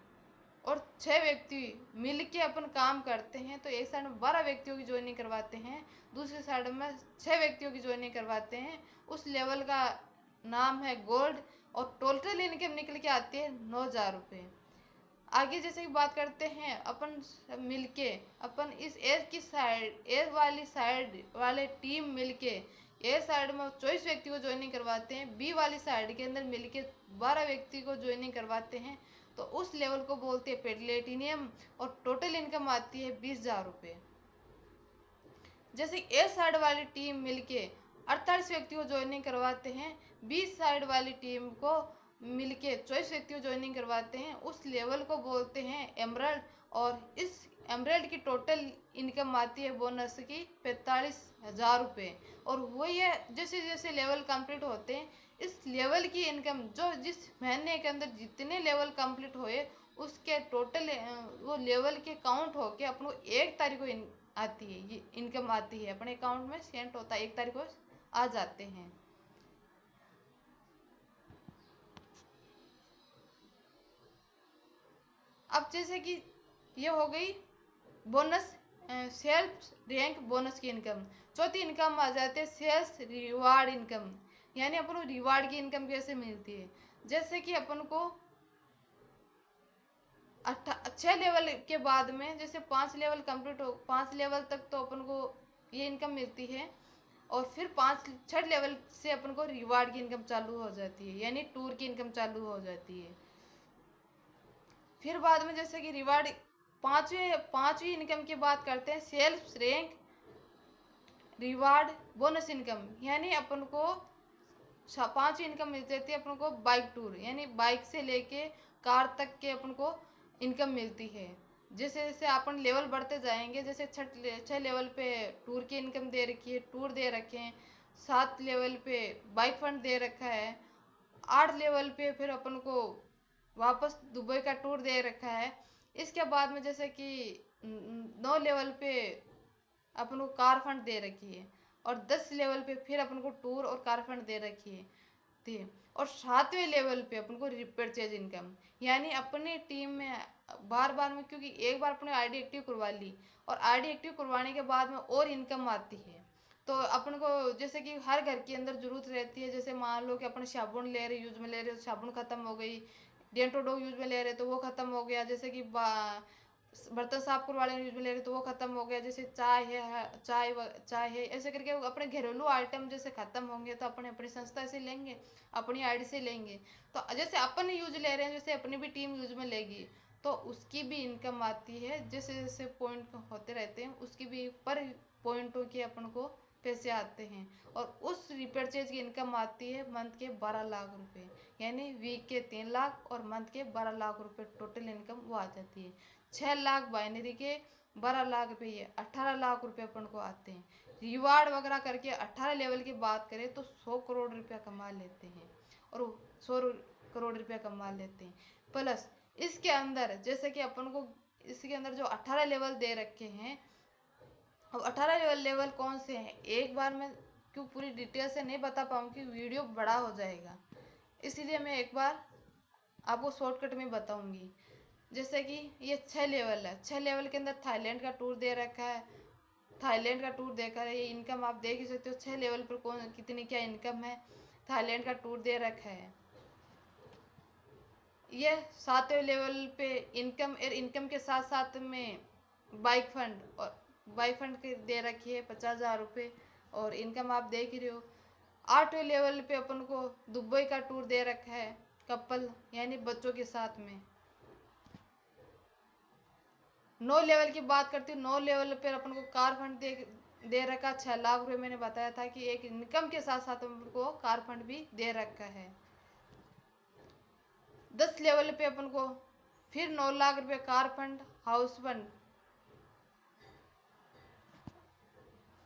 और 6 व्यक्ति मिलके अपन काम करते हैं तो एक साइड में 12 व्यक्तियों की ज्वाइनिंग करवाते हैं, दूसरी साइड में 6 व्यक्तियों की ज्वाइनिंग करवाते हैं। उस लेवल का नाम है गोल्ड, और टोटल इनकम निकल के आती है 9000 रुपये। आगे जैसे कि बात करते हैं, अपन मिलके अपन इस ए वाली साइड वाले टीम मिलके ए साइड में 24 व्यक्ति को ज्वाइनिंग करवाते हैं, बी वाली साइड के अंदर मिलके 12 व्यक्ति को ज्वाइनिंग करवाते हैं तो उस लेवल को बोलते हैं प्लेटिनियम, और टोटल इनकम आती है 20,000 रुपये। जैसे ए साइड वाली टीम मिलके 48 व्यक्ति को ज्वाइनिंग करवाते हैं, बी साइड वाली टीम को मिलके 24 व्यक्ति को ज्वाइनिंग करवाते हैं, उस लेवल को बोलते हैं एमरल्ड, और इस एमरल्ड की टोटल इनकम आती है बोनस की 45,000 रुपये। और वही है, जैसे जैसे लेवल कंप्लीट होते हैं इस लेवल की इनकम जो जिस महीने के अंदर जितने लेवल कंप्लीट हुए उसके टोटल वो लेवल के काउंट होके अपन को 1 तारीख को आती है, ये इनकम आती है अपने अकाउंट में सेंट होता है, 1 तारीख को आ जाते हैं। अब जैसे कि ये हो गई बोनस, सेल्फ रैंक बोनस की इनकम। चौथी इनकम आ जाती है सेल्स रिवार्ड इनकम, यानी अपन को रिवार्ड की इनकम कैसे मिलती है। जैसे कि अपन को 6 लेवल के बाद में जैसे 5 लेवल कंप्लीट हो, 5 लेवल तक तो अपन को ये इनकम मिलती है, और फिर 6 लेवल से अपन को रिवार्ड की इनकम चालू हो जाती है, यानी टूर की इनकम चालू हो जाती है। फिर बाद में जैसे कि रिवार्ड पांचवी इनकम की बात करते हैं, self rank reward bonus income, यानी अपन को 5वीं इनकम मिल जाती है अपन को बाइक टूर, यानी बाइक से लेके कार तक के अपन को इनकम मिलती है। जैसे जैसे अपन लेवल बढ़ते जाएंगे, जैसे 6 लेवल पे टूर की इनकम दे रखी है, टूर दे रखे हैं, 7 लेवल पे बाइक फंड दे रखा है, 8 लेवल पे फिर अपन को वापस दुबई का टूर दे रखा है। इसके बाद में जैसे कि 9 लेवल पे अपन को कार फंड दे रखी है, और 10 लेवल पे फिर अपन को टूर और कार फंड दे रखी है थी, और 7वें लेवल पे अपन को रिपेरचेज इनकम, यानी अपनी टीम में बार बार में, क्योंकि एक बार अपने आईडी एक्टिव करवा ली और आईडी एक्टिव करवाने के बाद में और इनकम आती है तो अपन को जैसे कि हर घर के अंदर जरूरत रहती है। जैसे मान लो कि अपन साबुन ले रहे यूज में ले रहे, साबुन खत्म हो गई, डेंटो डॉग यूज में ले रहे तो वो खत्म हो गया, जैसे कि बर्तन साफ करने वाले यूज में ले रहे तो वो खत्म हो गया। जैसे चाय है, ऐसे करके अपने घरेलू आइटम जैसे खत्म होंगे तो अपने अपनी संस्था से लेंगे, अपनी आईडी से लेंगे। तो जैसे अपन यूज ले रहे हैं, जैसे अपनी भी टीम यूज में लेगी तो उसकी भी इनकम आती है। जैसे जैसे पॉइंट होते रहते हैं उसकी भी पर पॉइंटों के अपन को पैसे आते हैं। और उस रिपर्चेज की इनकम आती है मंथ के 12 लाख रुपए, यानी वीक के 3 लाख और मंथ के 12 लाख रुपए टोटल इनकम वो आ जाती है। 6 लाख बाइनरी के, 12 लाख रुपये, 18 लाख रुपए अपन को आते हैं। रिवार्ड वगैरह करके 18 लेवल की बात करें तो 100 करोड़ रुपया कमा लेते हैं, और 100 करोड़ रुपया कमा लेते हैं। प्लस इसके अंदर जैसे कि अपन को इसके अंदर जो 18 लेवल दे रखे हैं, अब 18 लेवल कौन से हैं एक बार मैं क्यों पूरी डिटेल से नहीं बता पाऊंगी, वीडियो बड़ा हो जाएगा, इसीलिए मैं एक बार आपको शॉर्टकट में बताऊंगी। जैसे कि ये 6 लेवल है, 6 लेवल के अंदर थाईलैंड का टूर दे रखा है। थाईलैंड का टूर देखा है, ये इनकम आप देख ही सकते हो 6 लेवल पर कौन कितनी क्या इनकम है। थाईलैंड का टूर दे रखा है। ये 7वें लेवल पे इनकम के साथ साथ में बाइक फंड के दे रखी है 50,000 रुपये, और इनकम आप देख ही रहे हो। 8वें लेवल पे अपन को दुबई का टूर दे रखा है कपल, यानी बच्चों के साथ में। 9 लेवल की बात करती हूँ, 9 लेवल पे अपन को कार फंड दे रखा 6 लाख रुपए। मैंने बताया था कि एक इनकम के साथ साथ अपन को कार फंड भी दे रखा है। 10 लेवल पे अपन को फिर 9 लाख रुपए कार फंड, हाउस फंड,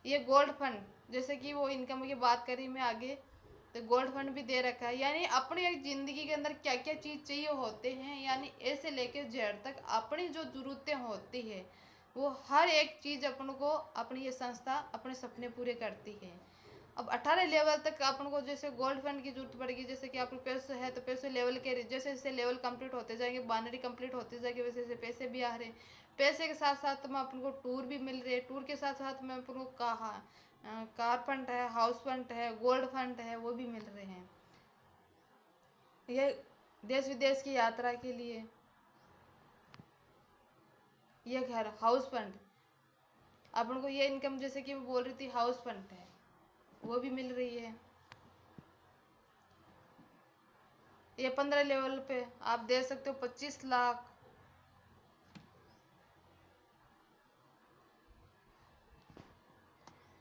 ये गोल्ड फंड जैसे कि वो इनकम की बात करी मैं आगे, तो गोल्ड फंड भी दे रखा है। यानी अपनी एक जिंदगी के अंदर क्या क्या चीज चाहिए होते हैं, यानी ए से लेके जेड तक अपनी जो जरूरतें होती है वो हर एक चीज अपन को अपनी ये संस्था अपने सपने पूरे करती है। अब 18 लेवल तक अपन को जैसे गोल्ड फंड की जरूरत पड़ेगी। जैसे कि आपके पैसे है तो पैसे लेवल के जैसे जैसे लेवल कंप्लीट होते जाएंगे, बाइनरी कंप्लीट होते जाएंगे, वैसे वैसे पैसे भी आ रहे। पैसे के साथ साथ में अपन को टूर भी मिल रहे, टूर के साथ साथ में अपन को कहा कार फंड है, हाउस फंड है, गोल्ड फंड है, वो भी मिल रहे हैं। ये देश विदेश की यात्रा के लिए ये घर हाउस फंड, अपन को ये इनकम जैसे कि मैं बोल रही थी हाउस फंड है वो भी मिल रही है। ये 15 लेवल पे आप दे सकते हो 25 लाख।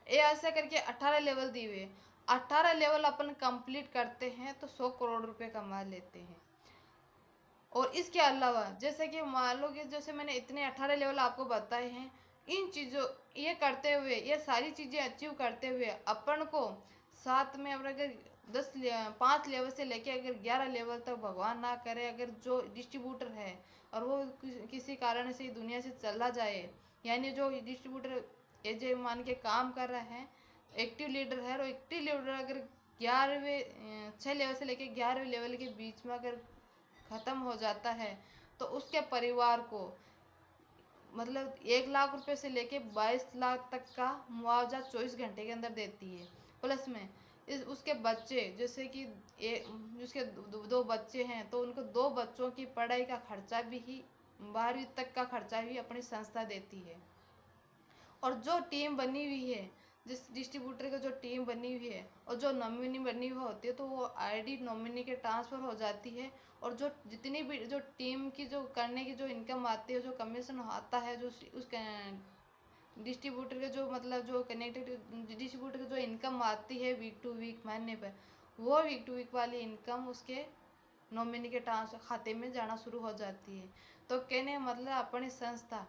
ये ऐसा करके 18 लेवल दिए हुए। 18 लेवल अपन कंप्लीट करते हैं तो 100 करोड़ रुपए कमा लेते हैं। और इसके अलावा जैसे कि मान लो कि जैसे मैंने इतने 18 लेवल आपको बताए हैं, इन चीज़ों ये करते हुए, ये सारी चीज़ें अचीव करते हुए अपन को साथ में अगर 5 लेवल से लेके अगर 11 लेवल तक भगवान ना करे अगर जो डिस्ट्रीब्यूटर है और वो किसी कारण से दुनिया से चला जाए, यानी जो डिस्ट्रीब्यूटर एजे मान के काम कर रहा है, एक्टिव लीडर है, और एक्टिव लीडर अगर 11वें 6 लेवल से लेके 11वें लेवल के बीच में अगर खत्म हो जाता है तो उसके परिवार को मतलब 1 लाख रुपए से लेके 22 लाख तक का मुआवजा 24 घंटे के अंदर देती है। प्लस में उसके बच्चे जैसे कि उसके दो बच्चे हैं तो उनको 2 बच्चों की पढ़ाई का खर्चा भी ही 12वीं तक का खर्चा भी अपनी संस्था देती है। और जो टीम बनी हुई है, जिस डिस्ट्रीब्यूटर की जो टीम बनी हुई है और जो नॉमिनी बनी हुई होती है तो वो आईडी नॉमिनी के ट्रांसफ़र हो जाती है। और जो जितनी भी जो टीम की जो करने की जो इनकम आती है, जो कमीशन आता है, जो उस डिस्ट्रीब्यूटर के जो मतलब जो कनेक्टेड डिस्ट्रीब्यूटर की जो इनकम आती है वीक टू वीक महीने पर, वो वीक टू वीक वाली इनकम उसके नॉमिनी के ट्रांसफर खाते में जाना शुरू हो जाती है। तो कहने मतलब अपनी संस्था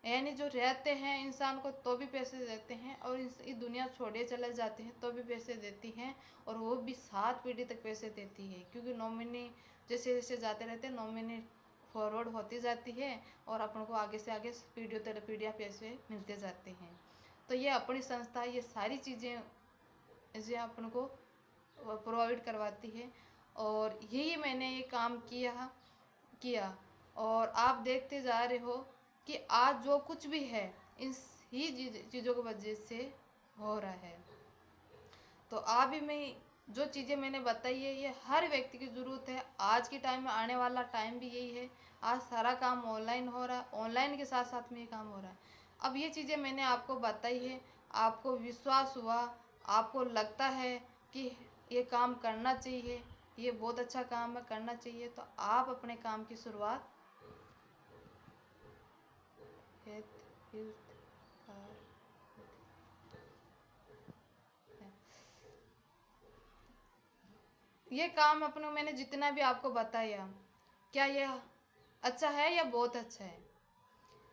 यानी जो रहते हैं इंसान को तो भी पैसे देते हैं, और इस दुनिया छोड़े चले जाते हैं तो भी पैसे देती हैं, और वो भी 7 पीढ़ी तक पैसे देती है। क्योंकि नॉमिनी जैसे जैसे जाते रहते हैं नॉमिनी फॉरवर्ड होती जाती है और अपन को आगे से आगे पीढ़ियाँ पैसे मिलते जाते हैं। तो ये अपनी संस्था ये सारी चीज़ें ऐसे अपन को प्रोवाइड करवाती है, और यही मैंने ये काम किया और आप देखते जा रहे हो कि आज जो कुछ भी है इन ही चीज़ों की वजह से हो रहा है। तो आप भी मैं जो चीज़ें मैंने बताई है ये हर व्यक्ति की ज़रूरत है। आज के टाइम में आने वाला टाइम भी यही है। आज सारा काम ऑनलाइन हो रहा है, ऑनलाइन के साथ साथ में ये काम हो रहा है। अब ये चीज़ें मैंने आपको बताई है, आपको विश्वास हुआ, आपको लगता है कि ये काम करना चाहिए, ये बहुत अच्छा काम है, करना चाहिए, तो आप अपने काम की शुरुआत ये काम अपने मैंने जितना भी आपको बताया, क्या ये अच्छा है या बहुत अच्छा है?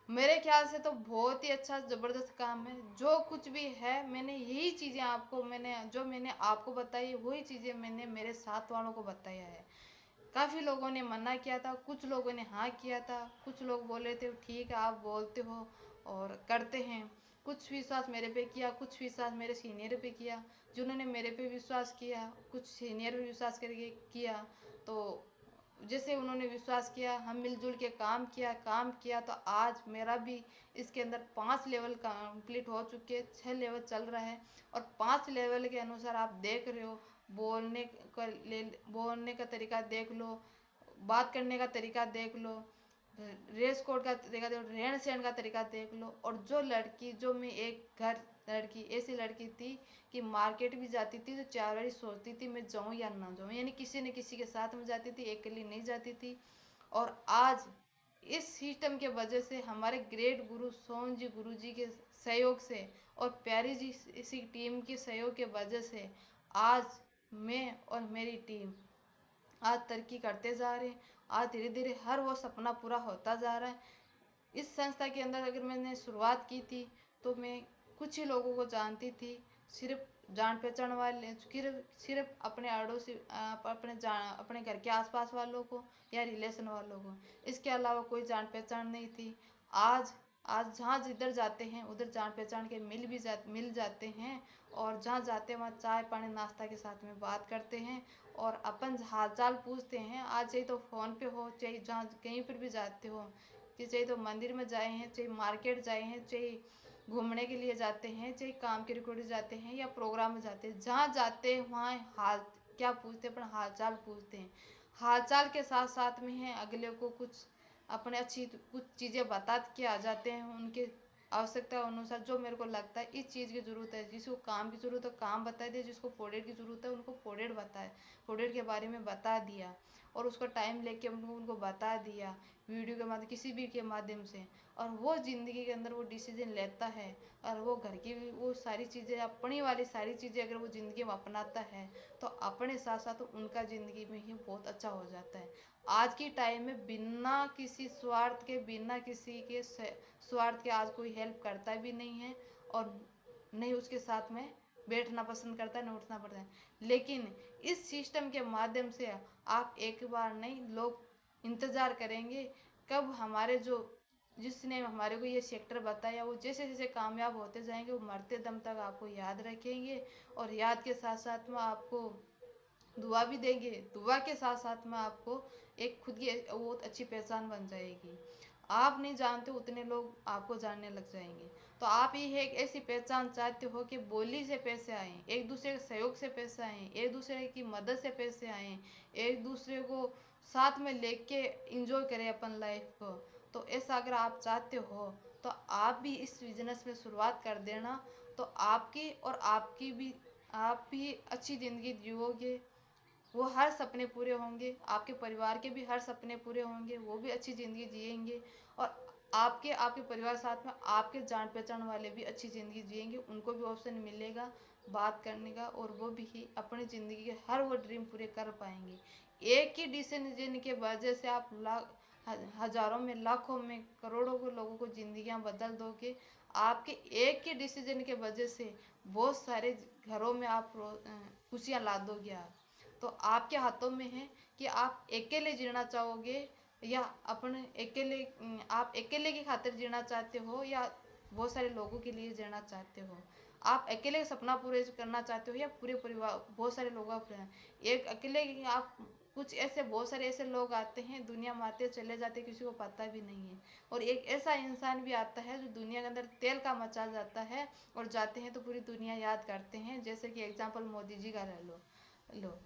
मेरे ख्याल से तो बहुत ही अच्छा ज़बरदस्त काम है। जो कुछ भी है मैंने यही चीज़ें आपको मैंने आपको बताई, वही चीज़ें मैंने मेरे साथ वालों को बताया है। काफ़ी लोगों ने मना किया था, कुछ लोगों ने हाँ किया था, कुछ लोग बोले थे ठीक है आप बोलते हो और करते हैं। कुछ विश्वास मेरे पे किया, कुछ विश्वास मेरे सीनियर पे किया। जिन्होंने मेरे पे विश्वास किया, कुछ सीनियर पे विश्वास करके किया, तो जैसे उन्होंने विश्वास किया, हम मिलजुल के काम किया तो आज मेरा भी इसके अंदर 5 लेवल कंप्लीट हो चुके, 6 लेवल चल रहा है। और 5 लेवल के अनुसार आप देख रहे हो, बोलने बोलने का तरीका देख लो, बात करने का तरीका देख लो, ड्रेस कोड का तरीका देख लो, रहन सहन का तरीका देख लो। और जो मैं एक घर लड़की ऐसी लड़की थी कि मार्केट भी जाती थी तो 4 बार सोचती थी मैं जाऊं या ना जाऊं, यानी किसी न किसी के साथ में जाती थी, अकेली नहीं जाती थी। और आज इस सिस्टम के वजह से हमारे ग्रेट गुरु सोन जी गुरु जी के सहयोग से और प्यारी जी इसी टीम के सहयोग के वजह से आज मैं और मेरी टीम आज तरक्की करते जा रहे हैं। आज धीरे धीरे हर वो सपना पूरा होता जा रहा है। इस संस्था के अंदर अगर मैंने शुरुआत की थी तो मैं कुछ ही लोगों को जानती थी, सिर्फ जान पहचान वाले, सिर्फ अपने अड़ोसी, अपने घर के आसपास वालों को या रिलेशन वालों को, इसके अलावा कोई जान पहचान नहीं थी। आज आज जहाँ जिधर जाते हैं उधर जान पहचान के मिल जाते हैं। और जहाँ जाते हैं वहाँ चाय पानी नाश्ता के साथ में बात करते हैं और अपन हाल चाल पूछते हैं। आज चाहे तो फ़ोन पे हो, चाहे जहाँ कहीं पर भी जाते हो, कि चाहे तो मंदिर में जाए हैं, चाहे मार्केट जाए हैं, चाहे घूमने के लिए जाते हैं, चाहे काम के रिकॉर्ड जाते हैं या प्रोग्राम में जाते हैं, जहाँ जाते हैं वहाँ हाल क्या पूछते हैं, अपना हाल चाल पूछते हैं। हाल चाल के साथ साथ में है अगले को कुछ अपने अच्छी कुछ चीज़ें बता के आ जाते हैं, उनके आवश्यकता अनुसार जो मेरे को लगता है इस चीज़ की ज़रूरत है, जिसको काम की ज़रूरत है काम बता दिया, जिसको प्रोडक्ट की ज़रूरत है उनको प्रोडक्ट के बारे में बता दिया और उसका टाइम लेके उनको बता दिया, वीडियो के माध्यम किसी भी के माध्यम से। और वो ज़िंदगी के अंदर वो डिसीजन लेता है और वो घर की भी वो सारी चीज़ें, अपनी वाली सारी चीज़ें अगर वो ज़िंदगी में अपनाता है तो अपने साथ साथ उनका ज़िंदगी में ही बहुत अच्छा हो जाता है। आज की टाइम में बिना किसी स्वार्थ के, बिना किसी के स्वार्थ के आज कोई हेल्प करता भी नहीं है और नहीं उसके साथ में बैठना पसंद करता है, नहीं उठना पड़ता है। लेकिन इस सिस्टम के माध्यम से आप एक बार नहीं, लोग इंतज़ार करेंगे कब हमारे जो जिसने हमारे को ये सेक्टर बताया वो जैसे जैसे कामयाब होते जाएंगे, वो मरते दम तक आपको याद रखेंगे। और याद के साथ साथ में आपको दुआ भी देंगे, दुआ के साथ साथ में आपको एक खुद की बहुत अच्छी पहचान बन जाएगी। आप नहीं जानते उतने लोग आपको जानने लग जाएंगे। तो आप ही एक ऐसी पहचान चाहते हो कि बोली से पैसे आए, एक दूसरे के सहयोग से पैसे आए, एक दूसरे की मदद से पैसे आए, एक दूसरे को साथ में लेके इंजॉय करें अपन लाइफ को। तो ऐसा अगर आप चाहते हो तो आप भी इस बिजनेस में शुरुआत कर देना। तो आपकी और आप भी अच्छी ज़िंदगी जियोगे, वो हर सपने पूरे होंगे, आपके परिवार के भी हर सपने पूरे होंगे, वो भी अच्छी ज़िंदगी जिएंगे। और आपके आपके परिवार साथ में आपके जान पहचान वाले भी अच्छी ज़िंदगी जिएंगे, उनको भी ऑप्शन मिलेगा बात करने का और वो भी ही अपनी ज़िंदगी के हर वो ड्रीम पूरे कर पाएंगे। एक ही डिसीजन की वजह से आप हजारों में, लाखों में, करोड़ों को लोगों को ज़िंदगियां बदल दोगे। आपके एक ही डिसीजन के वजह से बहुत सारे घरों में आप खुशियां ला दोगे आप। तो आपके हाथों में है कि आप अकेले जीना चाहोगे या अपने अकेले, आप अकेले की खातिर जीना चाहते हो या बहुत सारे लोगों के लिए जीना चाहते हो। आप अकेले सपना पूरे करना चाहते हो या पूरे परिवार बहुत सारे लोगों का। एक अकेले आप कुछ ऐसे बहुत सारे ऐसे लोग आते हैं दुनिया में, आते चले जाते किसी को पता भी नहीं है। और एक ऐसा इंसान भी आता है जो दुनिया के अंदर तेल का मचा जाता है और जाते हैं तो पूरी दुनिया याद करते हैं, जैसे कि एग्जाम्पल मोदी जी का ले लो। लो,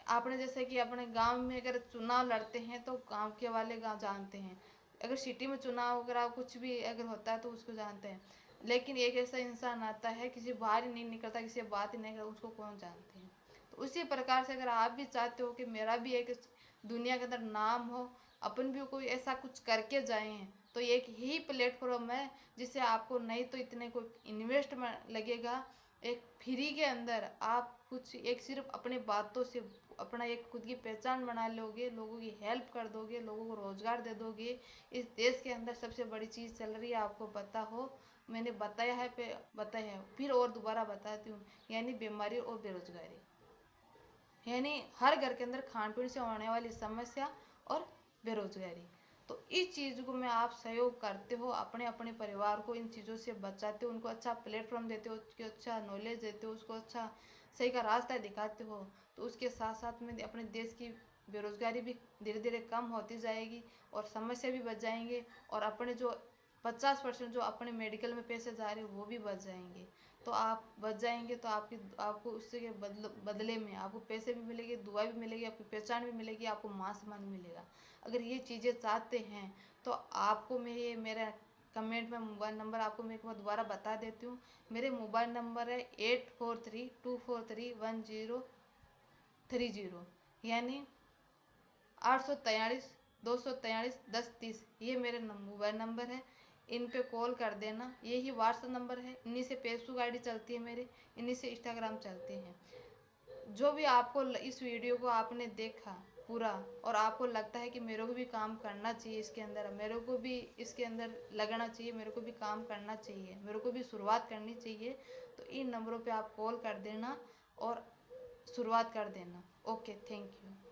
आपने जैसे कि अपने गांव में अगर चुनाव लड़ते हैं तो गांव के वाले गांव जानते हैं, अगर सिटी में चुनाव वगैरह कुछ भी अगर होता है तो उसको जानते हैं, लेकिन एक ऐसा इंसान आता है किसी बाहर ही नहीं निकलता, किसी से बात ही नहीं करता, उसको कौन जानते हैं। तो उसी प्रकार से अगर आप भी चाहते हो कि मेरा भी एक दुनिया के अंदर नाम हो, अपन भी कोई ऐसा कुछ करके जाए, तो एक ही प्लेटफॉर्म है जिससे आपको नहीं तो इतने कोई इन्वेस्टमेंट लगेगा, एक फ्री के अंदर आप कुछ एक सिर्फ अपने बातों से अपना एक खुद की पहचान बना लोगे, लोगों की हेल्प कर दोगे, लोगों को रोजगार दे दोगे। इस देश के अंदर सबसे बड़ी चीज़ चल रही है, आपको पता हो, मैंने बताया है बताया है, फिर और दोबारा बताती हूँ, यानी बीमारी और बेरोजगारी, यानी हर घर के अंदर खान पीन से होने वाली समस्या और बेरोजगारी। तो इस चीज़ को मैं आप सहयोग करते हो, अपने अपने परिवार को इन चीज़ों से बचाते हो, उनको अच्छा प्लेटफॉर्म देते हो, उसको अच्छा नॉलेज देते हो, उसको अच्छा सही का रास्ता दिखाते हो, तो उसके साथ साथ में अपने देश की बेरोजगारी भी धीरे धीरे कम होती जाएगी और समस्या भी बच जाएंगे, और अपने जो 50% जो अपने मेडिकल में पैसे जा रहे हैं वो भी बच जाएंगे। तो आप बच जाएंगे तो आपको उससे के बदले में आपको पैसे भी मिलेंगे, दुआ भी मिलेगी, आपकी पहचान भी मिलेगी, आपको मान सम्मान मिलेगा। अगर ये चीज़ें चाहते हैं तो आपको मैं ये मेरा कमेंट में मोबाइल नंबर आपको मैं एक बार दोबारा बता देती हूँ। मेरे मोबाइल नंबर है 8432431030, यानी 843 243 1030, ये मेरे मोबाइल नंबर है। इन पे कॉल कर देना, यही व्हाट्सएप नंबर है, इन्हीं से फेसबुक आईडी चलती है मेरी, इन्हीं से इंस्टाग्राम चलते हैं। जो भी आपको इस वीडियो को आपने देखा पूरा और आपको लगता है कि मेरे को भी काम करना चाहिए इसके अंदर, मेरे को भी इसके अंदर लगना चाहिए, मेरे को भी काम करना चाहिए, मेरे को भी शुरुआत करनी चाहिए, तो इन नंबरों पे आप कॉल कर देना और शुरुआत कर देना। Okay, thank you.